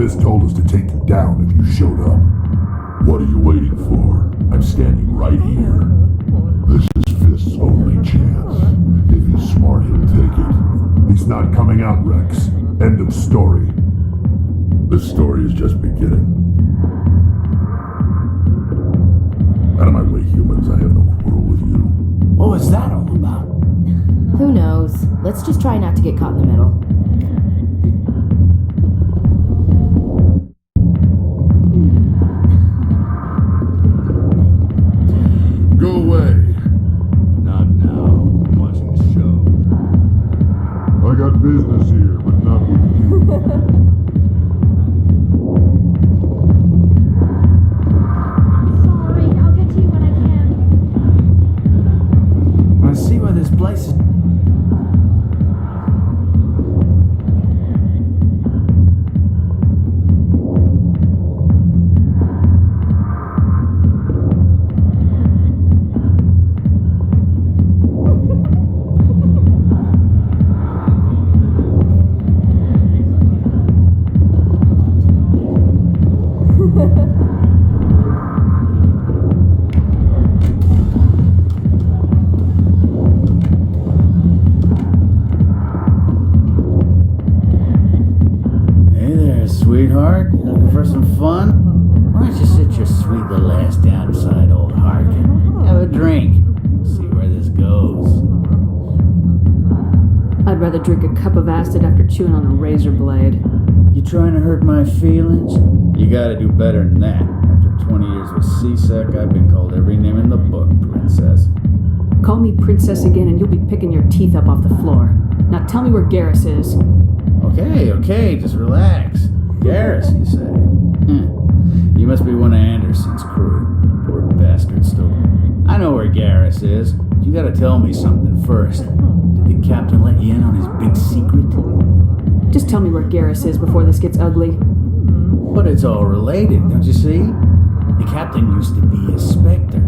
Fisk told us to take you down if you showed up. What are you waiting for? I'm standing right here. This is Fisk's only chance. If he's smart, he'll take it. He's not coming out, Rex. End of story. This story is just beginning. Out of my way, humans. I have no quarrel with you. What was that all about? Who knows? Let's just try not to get caught in the middle. Go away. Not now. I'm watching the show. I got business here, but not with you. I see where this place is. Sweetheart, you looking for some fun? Why don't you sit your sweet little ass down beside old Harkin? Have a drink. See where this goes. I'd rather drink a cup of acid after chewing on a razor blade. You trying to hurt my feelings? You gotta do better than that. After 20 years with C-Sec, I've been called every name in the book, princess. Call me princess again and you'll be picking your teeth up off the floor. Now tell me where Garrus is. Okay, just relax. Garrus, you say? You must be one of Anderson's crew. Poor bastard still. I know where Garrus is, but you gotta tell me something first. Did the captain let you in on his big secret? Just tell me where Garrus is before this gets ugly. But it's all related, don't you see? The captain used to be a Spectre.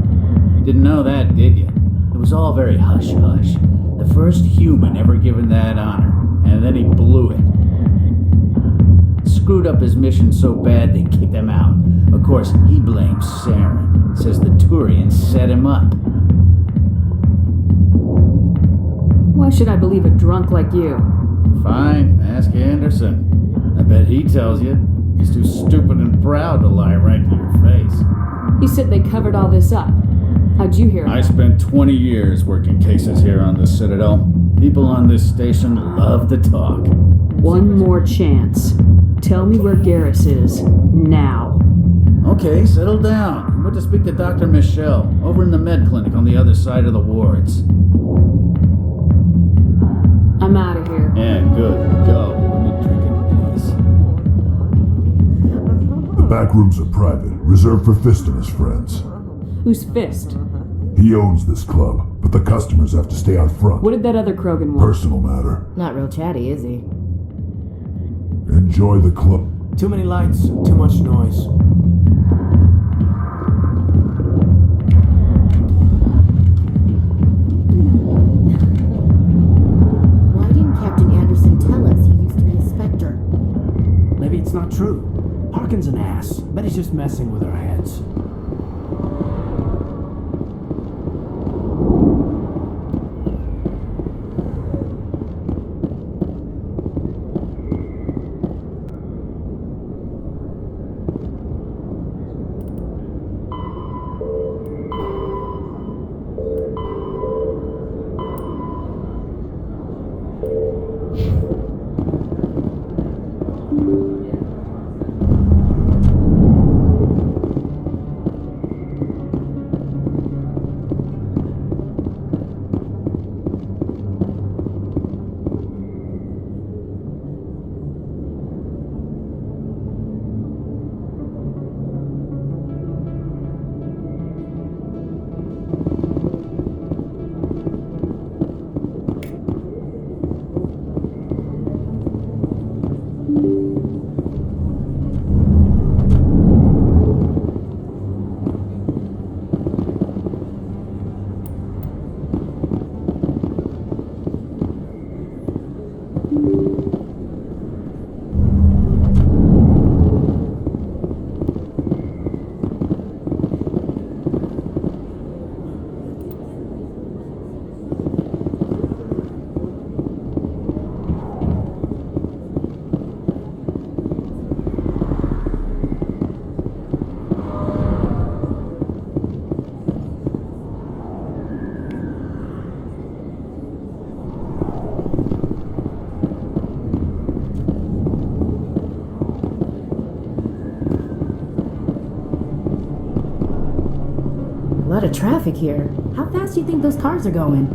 Didn't know that, did you? It was all very hush-hush. The first human ever given that honor, and then he blew it. Screwed up his mission so bad they kicked him out. Of course, he blames Saren. Says the Turians set him up. Why should I believe a drunk like you? Fine, ask Anderson. I bet he tells you. He's too stupid and proud to lie right to your face. You said they covered all this up. How'd you hear about it? I spent 20 years working cases here on the Citadel. People on this station love to talk. One more chance. Tell me where Garrus is. Now. Okay, settle down. I'm going to speak to Dr. Michelle, over in the med clinic on the other side of the wards. I'm out of here. Yeah, good. Go. Let me drink it, please. The back rooms are private, reserved for Fist and his friends. Who's Fist? He owns this club, but the customers have to stay out front. What did that other Krogan want? Personal matter. Not real chatty, is he? Enjoy the club. Too many lights, too much noise. Why didn't Captain Anderson tell us he used to be a Spectre? Maybe it's not true. Harkin's an ass. Bet he's just messing with our heads. of traffic here. How fast do you think those cars are going?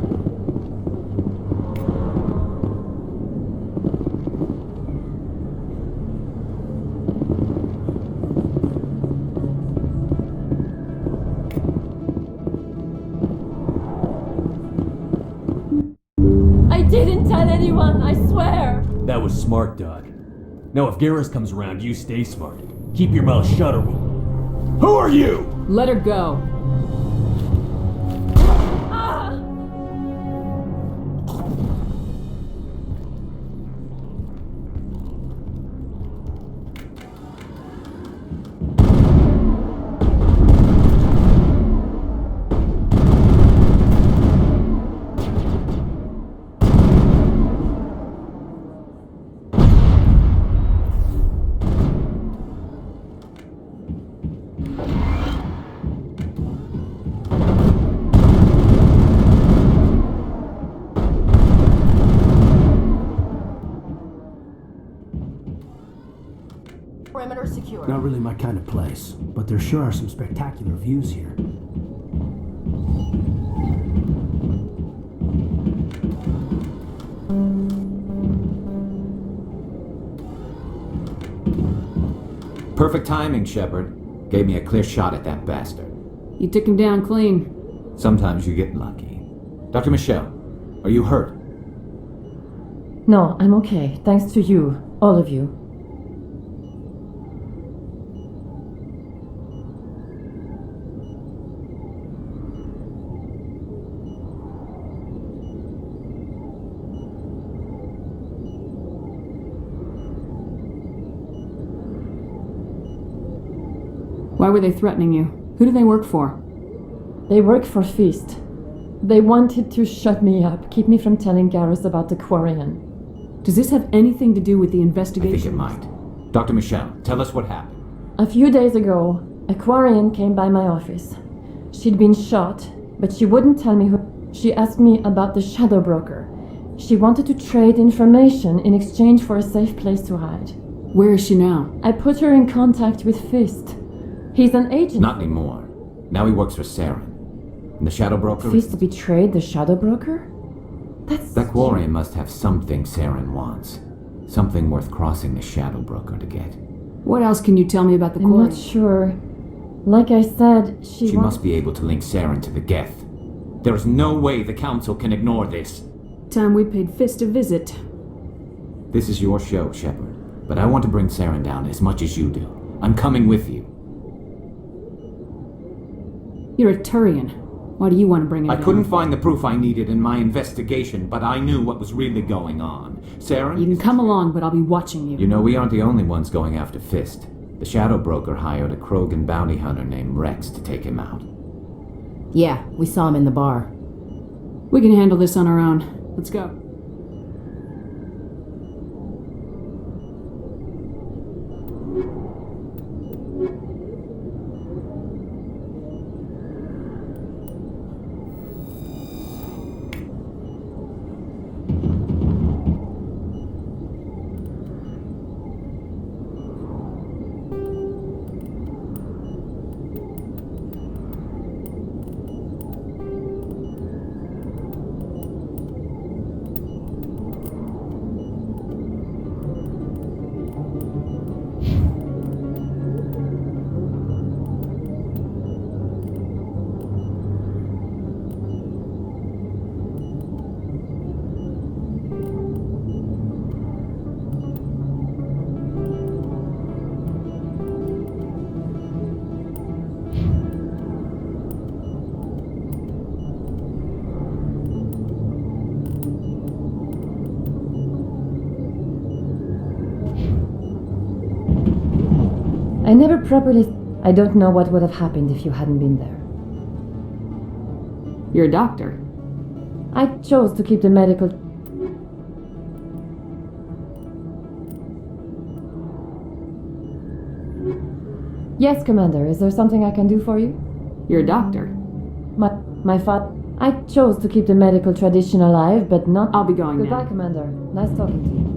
I didn't tell anyone, I swear! That was smart, Doc. Now if Garrus comes around, you stay smart. Keep your mouth shut or we'll... Who are you? Let her go. Perimeter secure. Not really my kind of place, but there sure are some spectacular views here. Perfect timing, Shepard. Gave me a clear shot at that bastard. You took him down clean. Sometimes you get lucky. Dr. Michelle, are you hurt? No, I'm okay. Thanks to you. All of you. Why were they threatening you? Who do they work for? They work for Feast. They wanted to shut me up, keep me from telling Garrus about the Quarian. Does this have anything to do with the I investigation? think it might. Dr. Michelle, tell us what happened. A few days ago, a Quarian came by my office. She'd been shot, but she wouldn't tell me who. She asked me about the Shadow Broker. She wanted to trade information in exchange for a safe place to hide. Where is she now? I put her in contact with Fist. He's an agent. Not anymore. Now he works for Saren. And the Shadow Broker... Fist betrayed the Shadow Broker? That Quarian must have something Saren wants. Something worth crossing the Shadow Broker to get. What else can you tell me about the I'm Quarian? not sure. Like I said, She must be able to link Saren to the Geth. There is no way the Council can ignore this. Time we paid Fist a visit. This is your show, Shepard. But I want to bring Saren down as much as you do. I'm coming with you. You're a Turian. Why do you want to bring him I down? couldn't find the proof I needed in my investigation, but I knew what was really going on. Saren? You can come along, but I'll be watching you. You know, we aren't the only ones going after Fist. The Shadow Broker hired a Krogan bounty hunter named Rex to take him out. Yeah, we saw him in the bar. We can handle this on our own. Let's go. I never properly... I don't know what would have happened if you hadn't been there. You're a doctor. I chose to keep the medical... Yes, Commander. Is there something I can do for you? You're a doctor. My father... I chose to keep the medical tradition alive, but not... I'll be going Goodbye, now. Commander. Nice talking to you.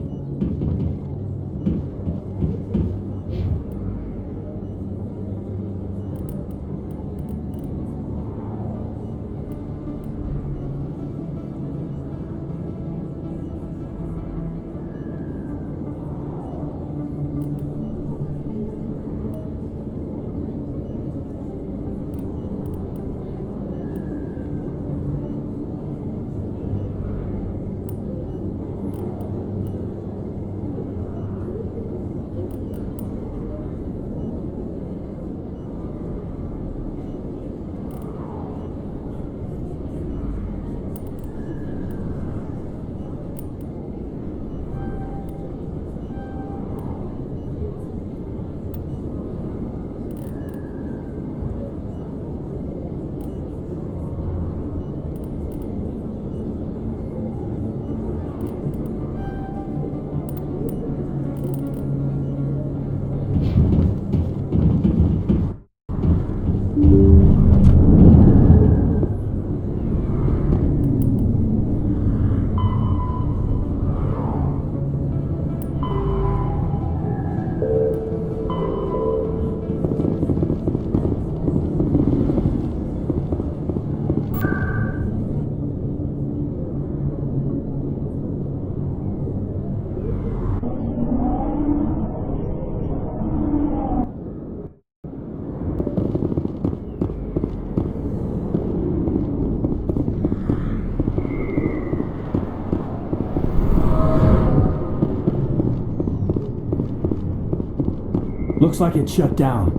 Looks like it's shut down.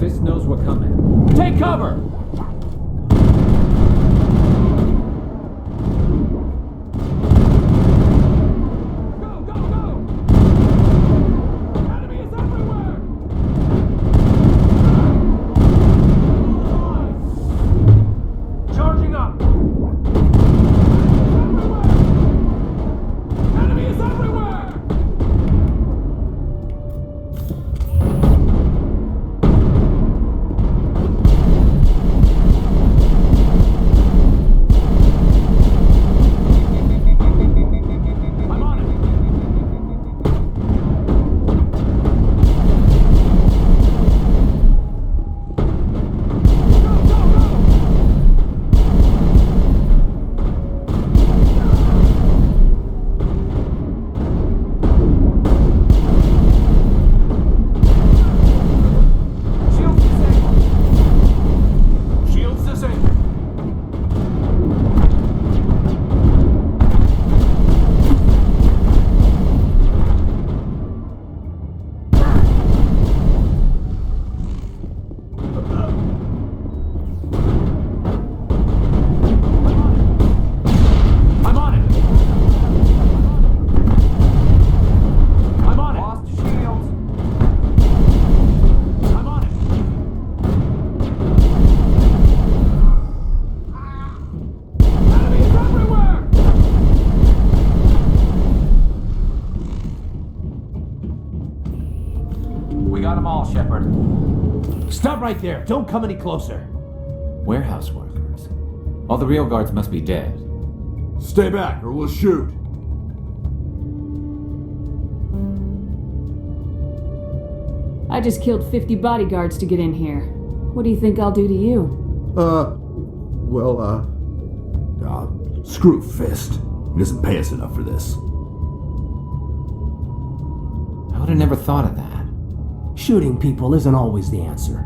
Fist knows we're coming. Take cover! Stop right there! Don't come any closer! Warehouse workers. All the real guards must be dead. Stay back or we'll shoot. I just killed 50 bodyguards to get in here. What do you think I'll do to you? Screw Fist. He doesn't pay us enough for this. I would have never thought of that. Shooting people isn't always the answer.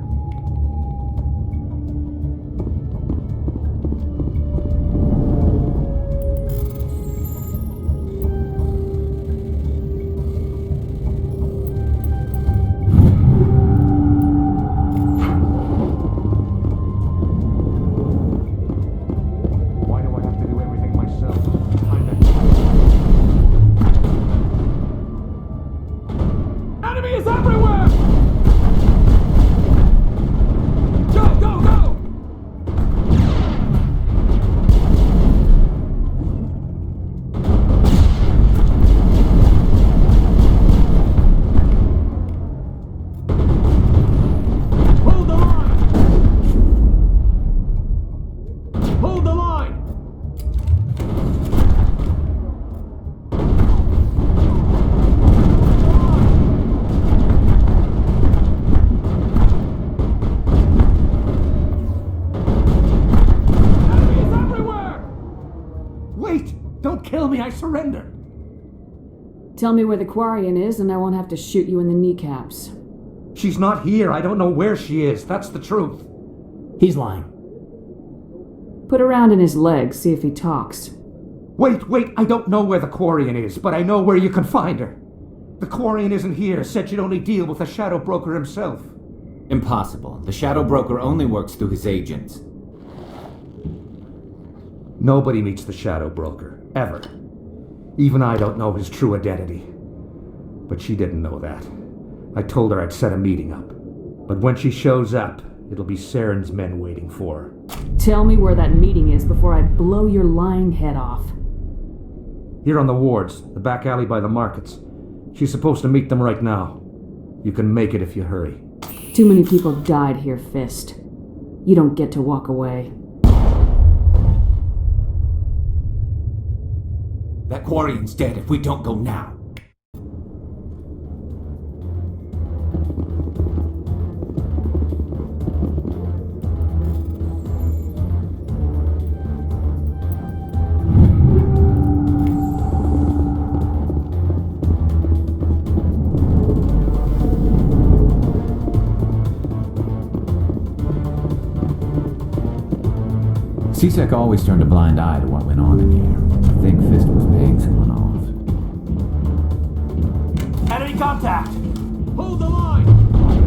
I surrender. Tell me where the Quarian is and I won't have to shoot you in the kneecaps. She's not here. I don't know where she is. That's the truth. He's lying. Put a round in his leg, see if he talks. Wait, I don't know where the Quarian is, but I know where you can find her. The Quarian isn't here, said she'd only deal with the Shadow Broker himself. Impossible. The Shadow Broker only works through his agents. Nobody meets the Shadow Broker, ever. Even I don't know his true identity. But she didn't know that. I told her I'd set a meeting up. But when she shows up, it'll be Saren's men waiting for her. Tell me where that meeting is before I blow your lying head off. Here on the wards, the back alley by the markets. She's supposed to meet them right now. You can make it if you hurry. Too many people died here, Fist. You don't get to walk away. That Quarian's dead if we don't go now. C-Sec always turned a blind eye to what went on in here. I think Fist was paying someone off. Enemy contact! Hold the line!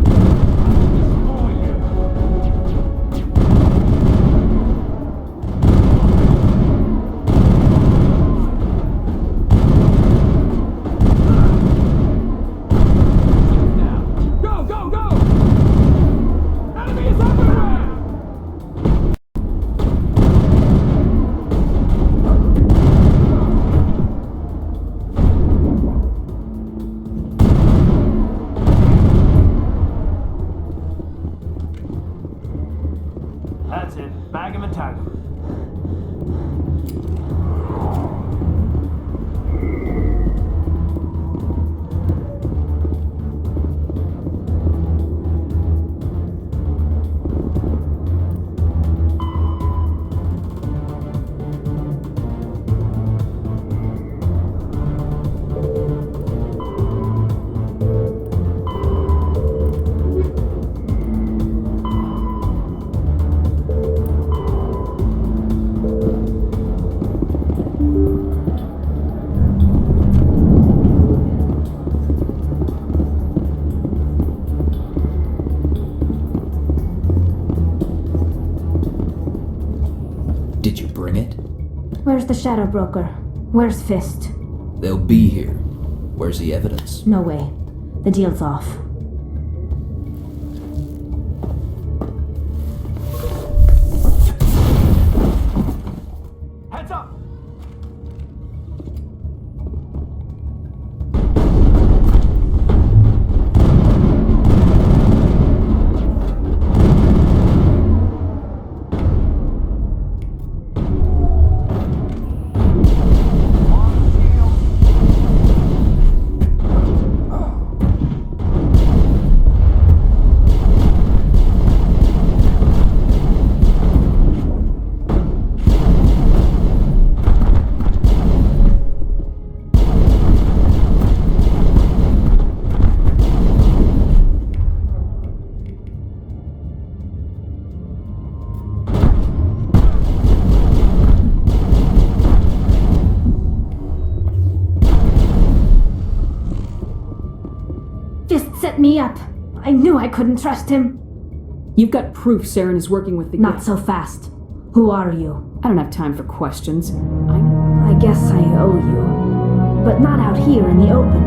Where's the Shadow Broker? Where's Fist? They'll be here. Where's the evidence? No way. The deal's off. Heads up! Set me up. I knew I couldn't trust him. You've got proof Saren is working with the Not Geth. so fast. Who are you? I don't have time for questions. I guess I owe you. But not out here in the open.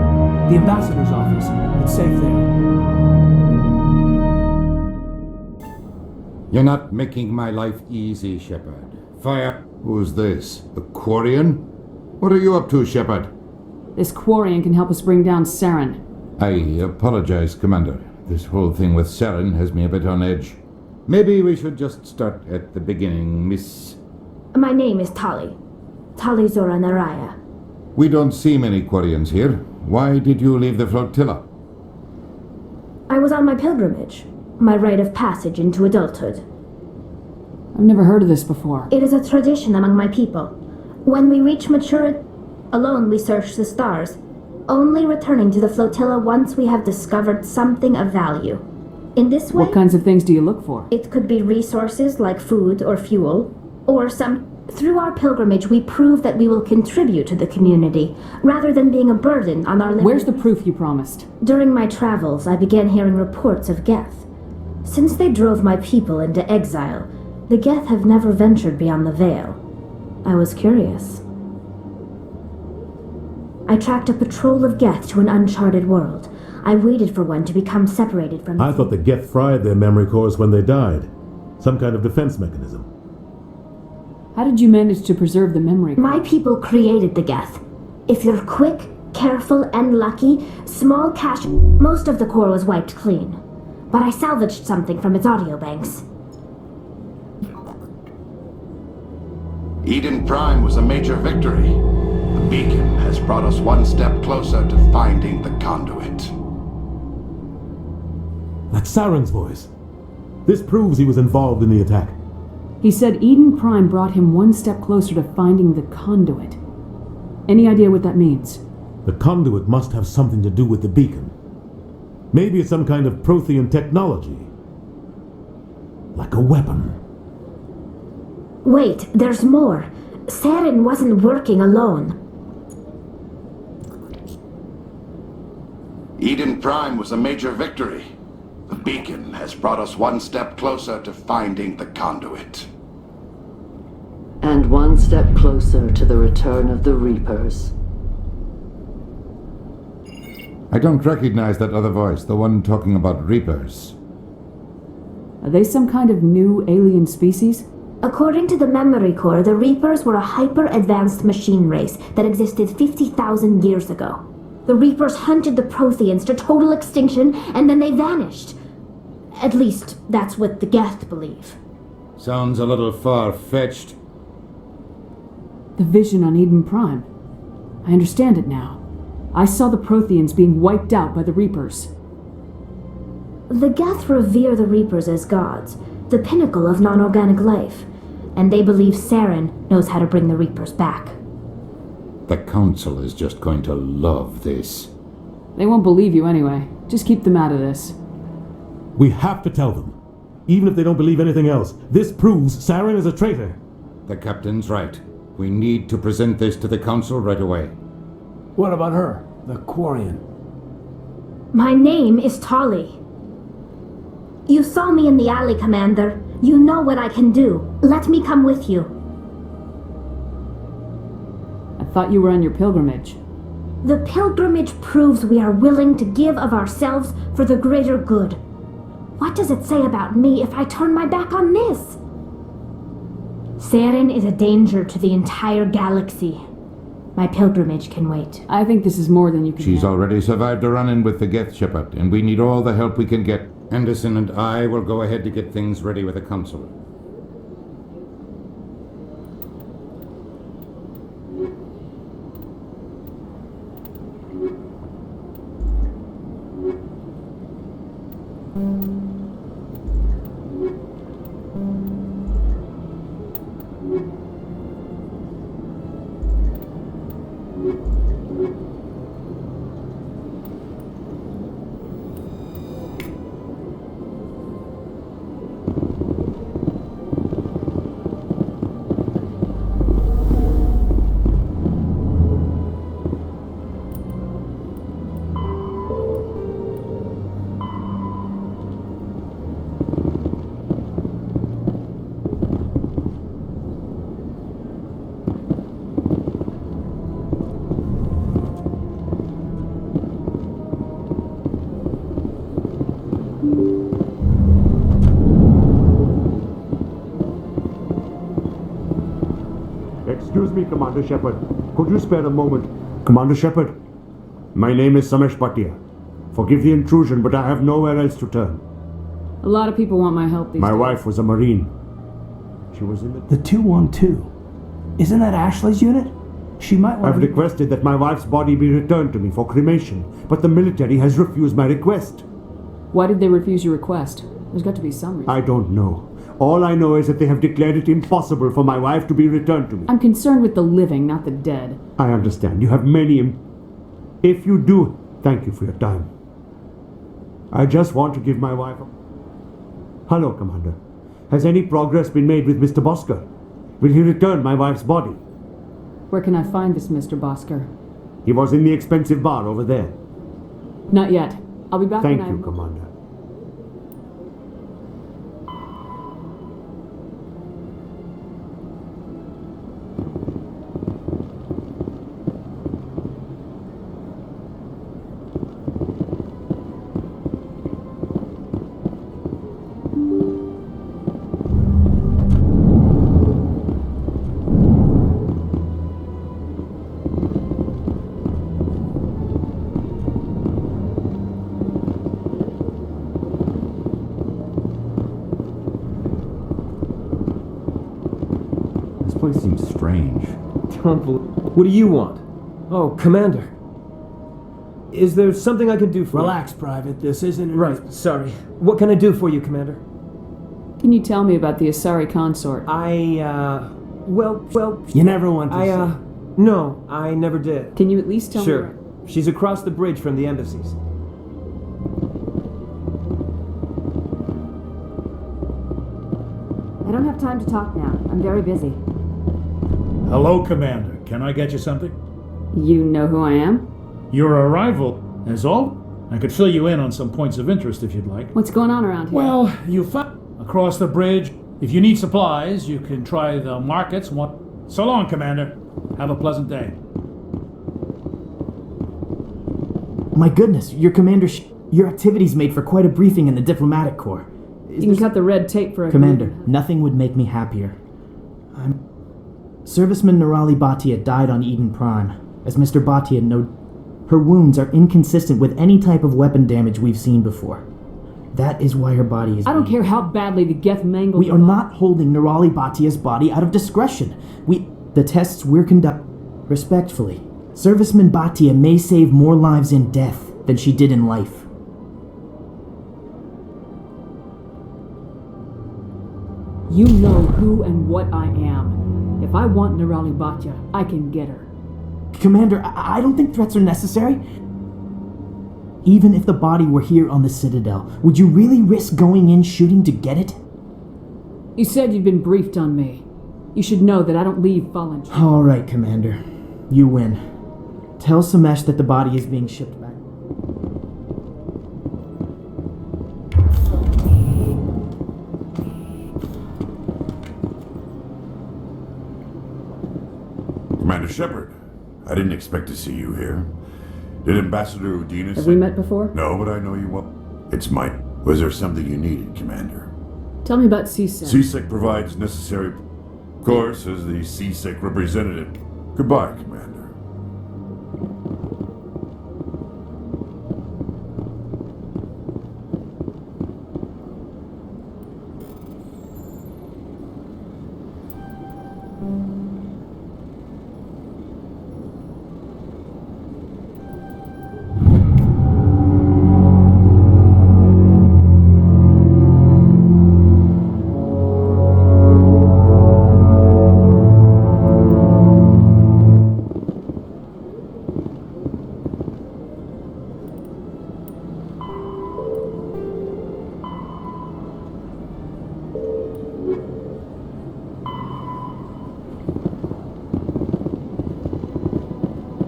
The ambassador's office. It's safe there. You're not making my life easy, Shepard. Fire. Who's this? A Quarian? What are you up to, Shepard? This Quarian can help us bring down Saren. I apologize, Commander. This whole thing with Saren has me a bit on edge. Maybe we should just start at the beginning, Miss... My name is Tali. Tali Zora Naraya. We don't see many Quarians here. Why did you leave the flotilla? I was on my pilgrimage. My rite of passage into adulthood. I've never heard of this before. It is a tradition among my people. When we reach maturity, alone we search the stars, only returning to the flotilla once we have discovered something of value. In this way... What kinds of things do you look for? It could be resources like food or fuel, or some... Through our pilgrimage, we prove that we will contribute to the community, rather than being a burden on our... Where's the proof you promised? During my travels, I began hearing reports of Geth. Since they drove my people into exile, the Geth have never ventured beyond the Veil. I was curious. I tracked a patrol of Geth to an uncharted world. I waited for one to become separated from... I thought the Geth fried their memory cores when they died. Some kind of defense mechanism. How did you manage to preserve the memory? My people created the Geth. If you're quick, careful, and lucky, small cache... Most of the core was wiped clean. But I salvaged something from its audio banks. Eden Prime was a major victory. The beacon has brought us one step closer to finding the conduit. That's Saren's voice. This proves he was involved in the attack. He said Eden Prime brought him one step closer to finding the conduit. Any idea what that means? The conduit must have something to do with the beacon. Maybe it's some kind of Prothean technology. Like a weapon. Wait, there's more. Saren wasn't working alone. Eden Prime was a major victory. The beacon has brought us one step closer to finding the conduit. And one step closer to the return of the Reapers. I don't recognize that other voice, the one talking about Reapers. Are they some kind of new alien species? According to the memory core, the Reapers were a hyper-advanced machine race that existed 50,000 years ago. The Reapers hunted the Protheans to total extinction, and then they vanished. At least, that's what the Geth believe. Sounds a little far-fetched. The vision on Eden Prime. I understand it now. I saw the Protheans being wiped out by the Reapers. The Geth revere the Reapers as gods, the pinnacle of non-organic life, and they believe Saren knows how to bring the Reapers back. The Council is just going to love this. They won't believe you anyway. Just keep them out of this. We have to tell them. Even if they don't believe anything else, this proves Saren is a traitor. The captain's right. We need to present this to the Council right away. What about her, the Quarian? My name is Tali. You saw me in the alley, Commander. You know what I can do. Let me come with you. Thought you were on your pilgrimage. The pilgrimage proves we are willing to give of ourselves for the greater good. What does it say about me if I turn my back on this? Saren is a danger to the entire galaxy. My pilgrimage can wait. I think this is more than you can She's handle. already survived a run-in with the Geth, Shepard, and we need all the help we can get. Anderson and I will go ahead to get things ready with the Council. Excuse me, Commander Shepard. Could you spare a moment? Commander Shepard, my name is Samesh Bhatia. Forgive the intrusion, but I have nowhere else to turn. A lot of people want my help these days. My wife was a Marine. She was in The 212. Isn't that Ashley's unit? She might want I've requested that my wife's body be returned to me for cremation, but the military has refused my request. Why did they refuse your request? There's got to be some reason. I don't know. All I know is that they have declared it impossible for my wife to be returned to me. I'm concerned with the living, not the dead. I understand. You have many... If you do, thank you for your time. I just want to give my wife... Hello, Commander. Has any progress been made with Mr. Bosker? Will he return my wife's body? Where can I find this Mr. Bosker? He was in the expensive bar over there. Not yet. I'll be back Thank when you, Commander. This place seems strange. Don't believe. What do you want? Oh, Commander. Is there something I could do for Relax, Private. This isn't... Right, sorry. What can I do for you, Commander? Can you tell me about the Asari consort? Well... You never want to No, I never did. Can you at least tell me... Sure. She's across the bridge from the embassies. I don't have time to talk now. I'm very busy. Hello, Commander. Can I get you something? You know who I am? Your arrival is all. I could fill you in on some points of interest if you'd like. What's going on around here? Well, you found across the bridge. If you need supplies, you can try the markets. So long, Commander. Have a pleasant day. My goodness, your commander, your activities made for quite a briefing in the diplomatic corps. You can cut the red tape for a... Commander, nothing would make me happier. Serviceman Nirali Bhatia died on Eden Prime. As Mr. Bhatia noted, her wounds are inconsistent with any type of weapon damage we've seen before. That is why her body is... I don't care how badly the Geth mangled... We are not holding Nirali Bhatia's body out of discretion. The tests we're conducting... Respectfully, Serviceman Bhatia may save more lives in death than she did in life. You know who and what I am. If I want Nirali Bhatia, I can get her. Commander, I don't think threats are necessary. Even if the body were here on the Citadel, would you really risk going in shooting to get it? You said you'd been briefed on me. You should know that I don't leave fallen. All right, Commander. You win. Tell Samesh that the body is being shipped back. Commander Shepard, I didn't expect to see you here. Did Ambassador Udina Have we met before? No, but I know you well. It's mine. Was there something you needed, Commander? Tell me about CSEC. CSEC provides necessary... Of course, as the CSEC representative. Goodbye, Commander.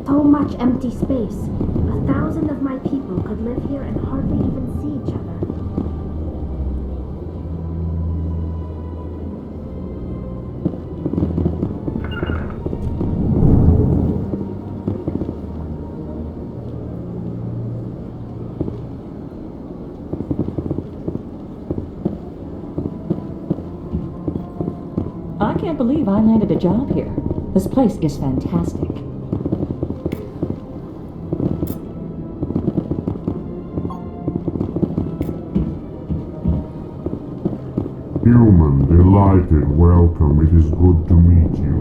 So much empty space. 1,000 of my people could live here and hardly even see each other. I can't believe I landed a job here. This place is fantastic. Human, delighted, welcome. It is good to meet you.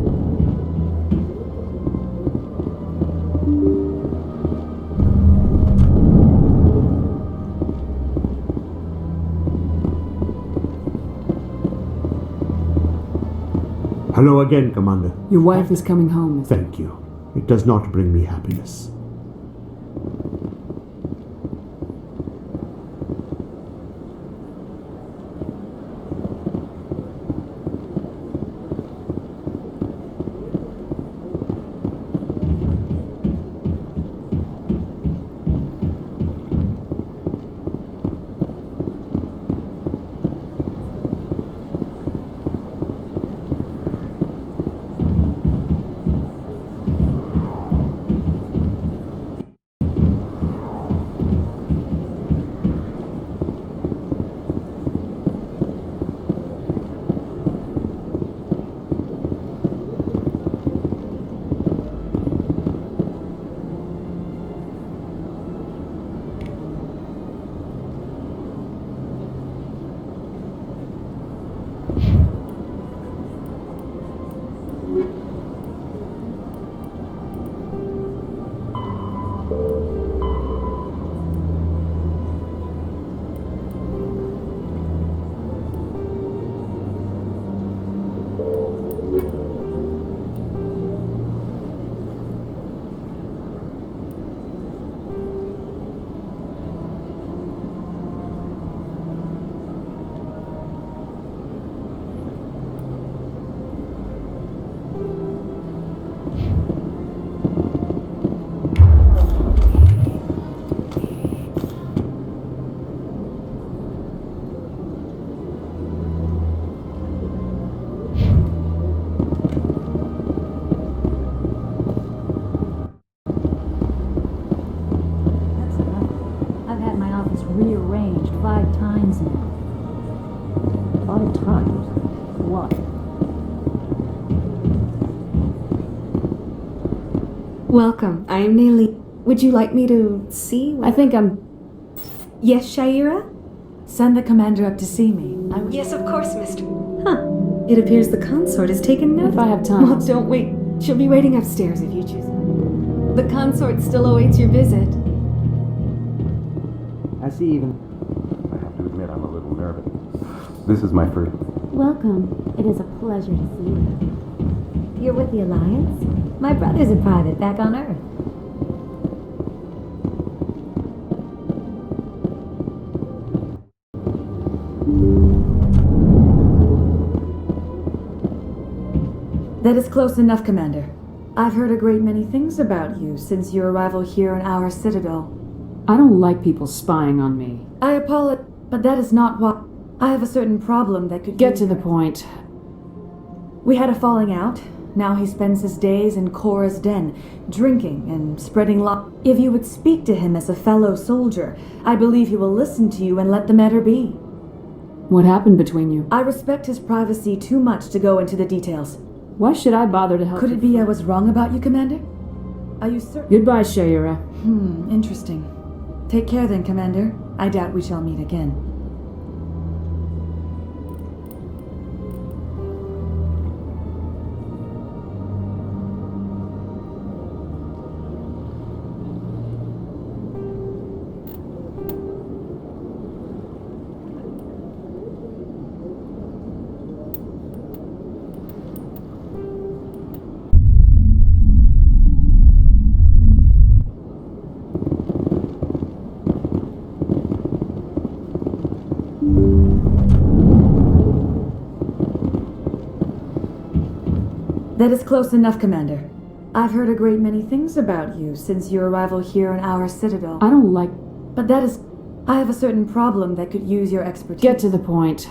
Hello again, Commander. Your wife is coming home. Thank you. It does not bring me happiness. Rearranged 5 times now. 5 times? Why? Welcome. I am Neely. Would you like me to see? I think I'm... Yes, Shaira? Send the commander up to see me. Yes, of course, mister. Huh. It appears the consort has taken note. If I have time. Well, don't wait. She'll be waiting upstairs if you choose. The consort still awaits your visit. I see even... I have to admit I'm a little nervous. This is my first... Welcome. It is a pleasure to see you. You're with the Alliance? My brother's a private back on Earth. That is close enough, Commander. I've heard a great many things about you since your arrival here in our citadel. I don't like people spying on me. I apologize, but that is not what... I have a certain problem that could... Get to the point. We had a falling out. Now he spends his days in Cora's den, drinking and spreading If you would speak to him as a fellow soldier, I believe he will listen to you and let the matter be. What happened between you? I respect his privacy too much to go into the details. Why should I bother to help Could you? it be I was wrong about you, Commander? Are you certain? Goodbye, Shayura. Interesting. Take care then, Commander. I doubt we shall meet again. That is close enough, Commander. I've heard a great many things about you since your arrival here in our citadel. I don't like... But that is... I have a certain problem that could use your expertise. Get to the point.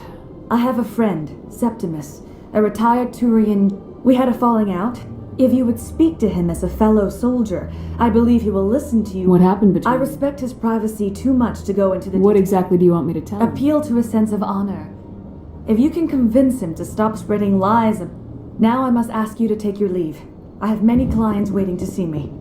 I have a friend, Septimus, a retired Turian. We had a falling out. If you would speak to him as a fellow soldier, I believe he will listen to you. What happened between I respect his privacy too much to go into the What exactly do you want me to tell him? Appeal to a sense of honor. If you can convince him to stop spreading lies... Now I must ask you to take your leave. I have many clients waiting to see me.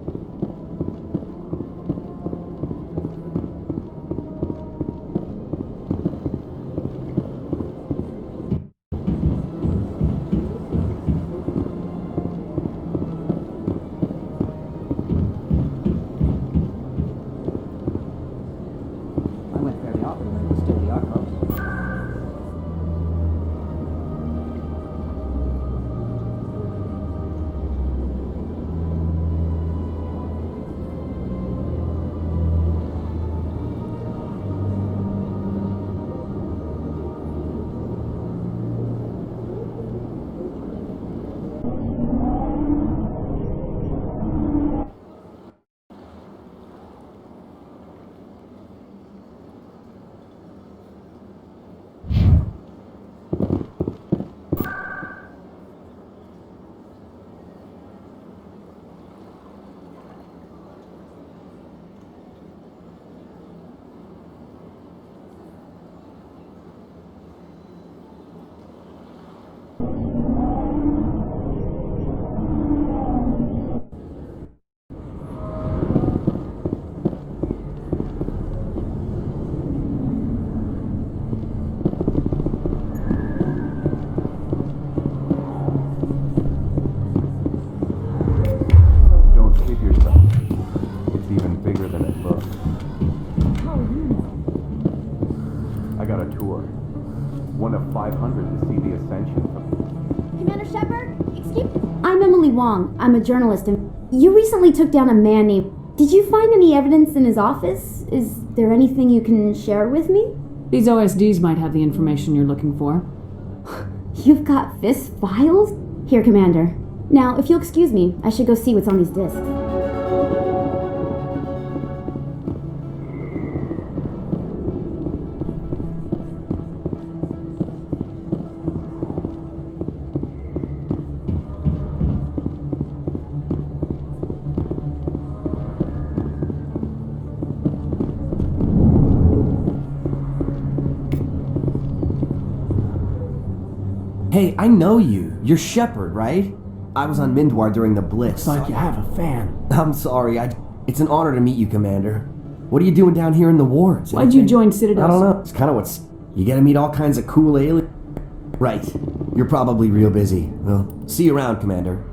I went fairly often when it was still the Arcos. I'm a journalist, and you recently took down a man named... Did you find any evidence in his office? Is there anything you can share with me? These OSDs might have the information you're looking for. You've got FIS files? Here, Commander. Now, if you'll excuse me, I should go see what's on these disks. Hey, I know you. You're Shepard, right? I was on Mindwar during the Blitz. It's like you have a fan. I'm sorry. It's an honor to meet you, Commander. What are you doing down here in the wards? Why'd you join Citadel? I don't know. It's kind of what's... You get to meet all kinds of cool aliens. Right. You're probably real busy. Well, see you around, Commander.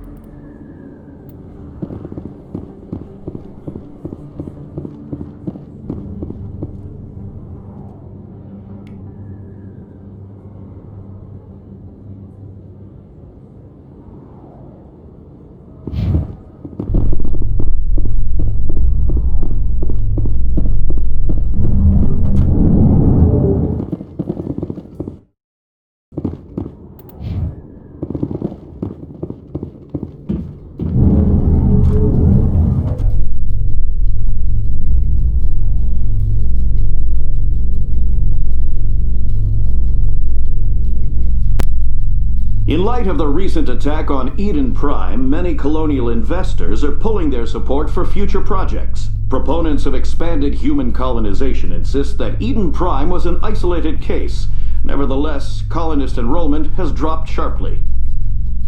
In light of the recent attack on Eden Prime, many colonial investors are pulling their support for future projects. Proponents of expanded human colonization insist that Eden Prime was an isolated case. Nevertheless, colonist enrollment has dropped sharply.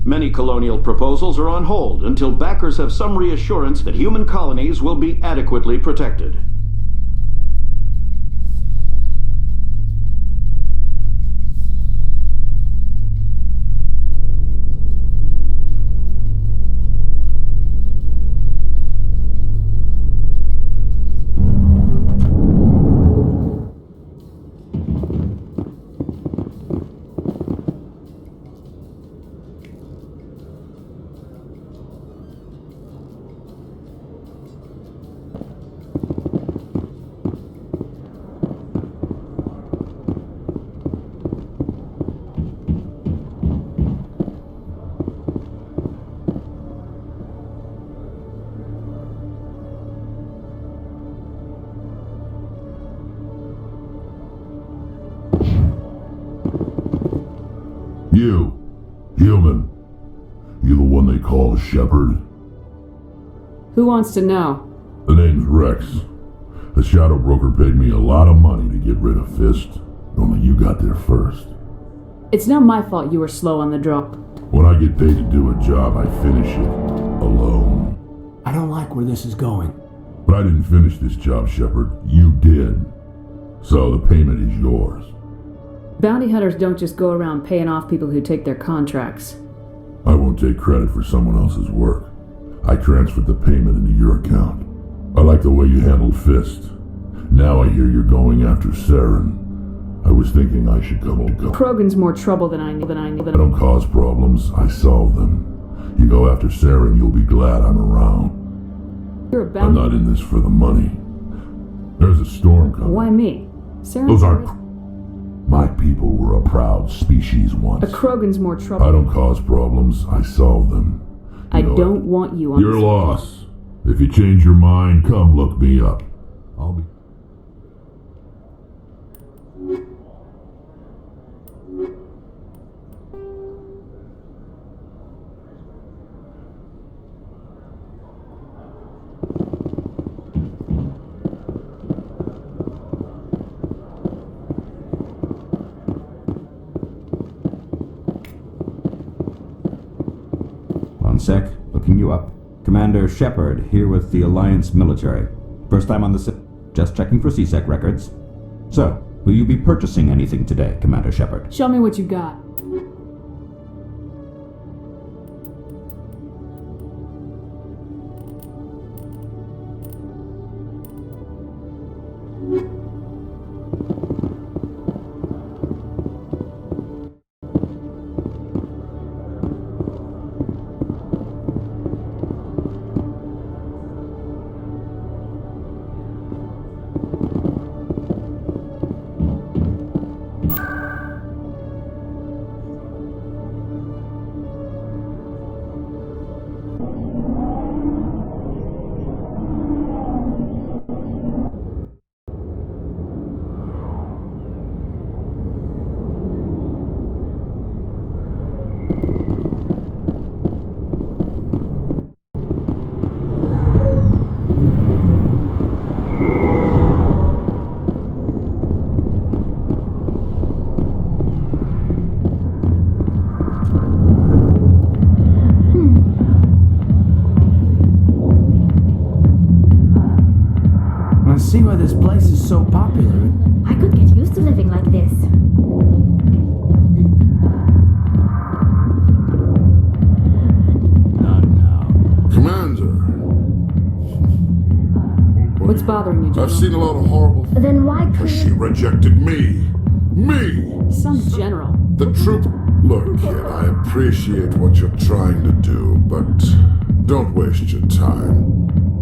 Many colonial proposals are on hold until backers have some reassurance that human colonies will be adequately protected. You, human. You the one they call Shepard? Who wants to know? The name's Rex. The Shadow Broker paid me a lot of money to get rid of Fist. Only you got there first. It's not my fault you were slow on the draw. When I get paid to do a job, I finish it. Alone. I don't like where this is going. But I didn't finish this job, Shepard. You did. So the payment is yours. Bounty hunters don't just go around paying off people who take their contracts. I won't take credit for someone else's work. I transferred the payment into your account. I like the way you handled Fist. Now I hear you're going after Saren. I was thinking I should come. Krogan's more trouble than I knew. I don't cause problems, I solve them. You go after Saren, you'll be glad I'm around. You're a bounty. I'm not in this for the money. There's a storm coming. Why me? Saren. Those aren't... My people were a proud species once. A Krogan's more trouble. I don't cause problems, I solve them. I don't want you on your loss. If you change your mind, come look me up. I'll be... One sec, looking you up. Commander Shepard, here with the Alliance military. First time on the just checking for CSEC records. So, will you be purchasing anything today, Commander Shepard? Show me what you got. See why this place is so popular. I could get used to living like this. Not now. Commander! What's bothering you, General? I've seen a lot of horrible... Then why could... She rejected me! Me! Some general. The truth... Look, kid, I appreciate what you're trying to do, but don't waste your time.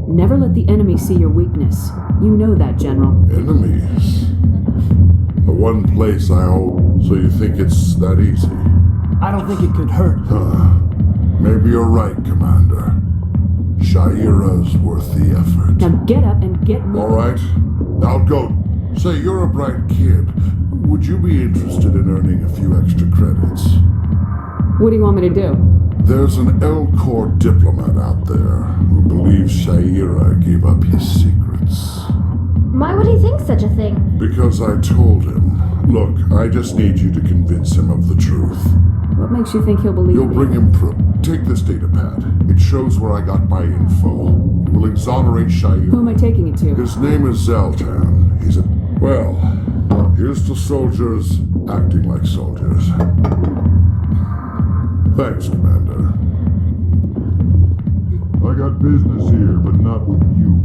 Never let the enemy see your weakness. You know that, General. Enemies? The one place I owe... So you think it's that easy? I don't think it could hurt. Maybe you're right, Commander. Shaira's worth the effort. Now get up and get moving. All right. I'll go. Say, you're a bright kid. Would you be interested in earning a few extra credits? What do you want me to do? There's an L-Corps diplomat out there who believes Shaira gave up his secrets. Why would he think such a thing? Because I told him. Look, I just need you to convince him of the truth. What makes you think he'll believe You'll me? bring him proof. Take this data pad. It shows where I got my info. It will exonerate Shaira. Who am I taking it to? His name is Zeltan. He's a... Well, here's to soldiers acting like soldiers. Thanks, Commander. I got business here, but not with you.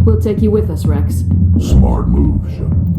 We'll take you with us, Rex. Smart move, Shepard.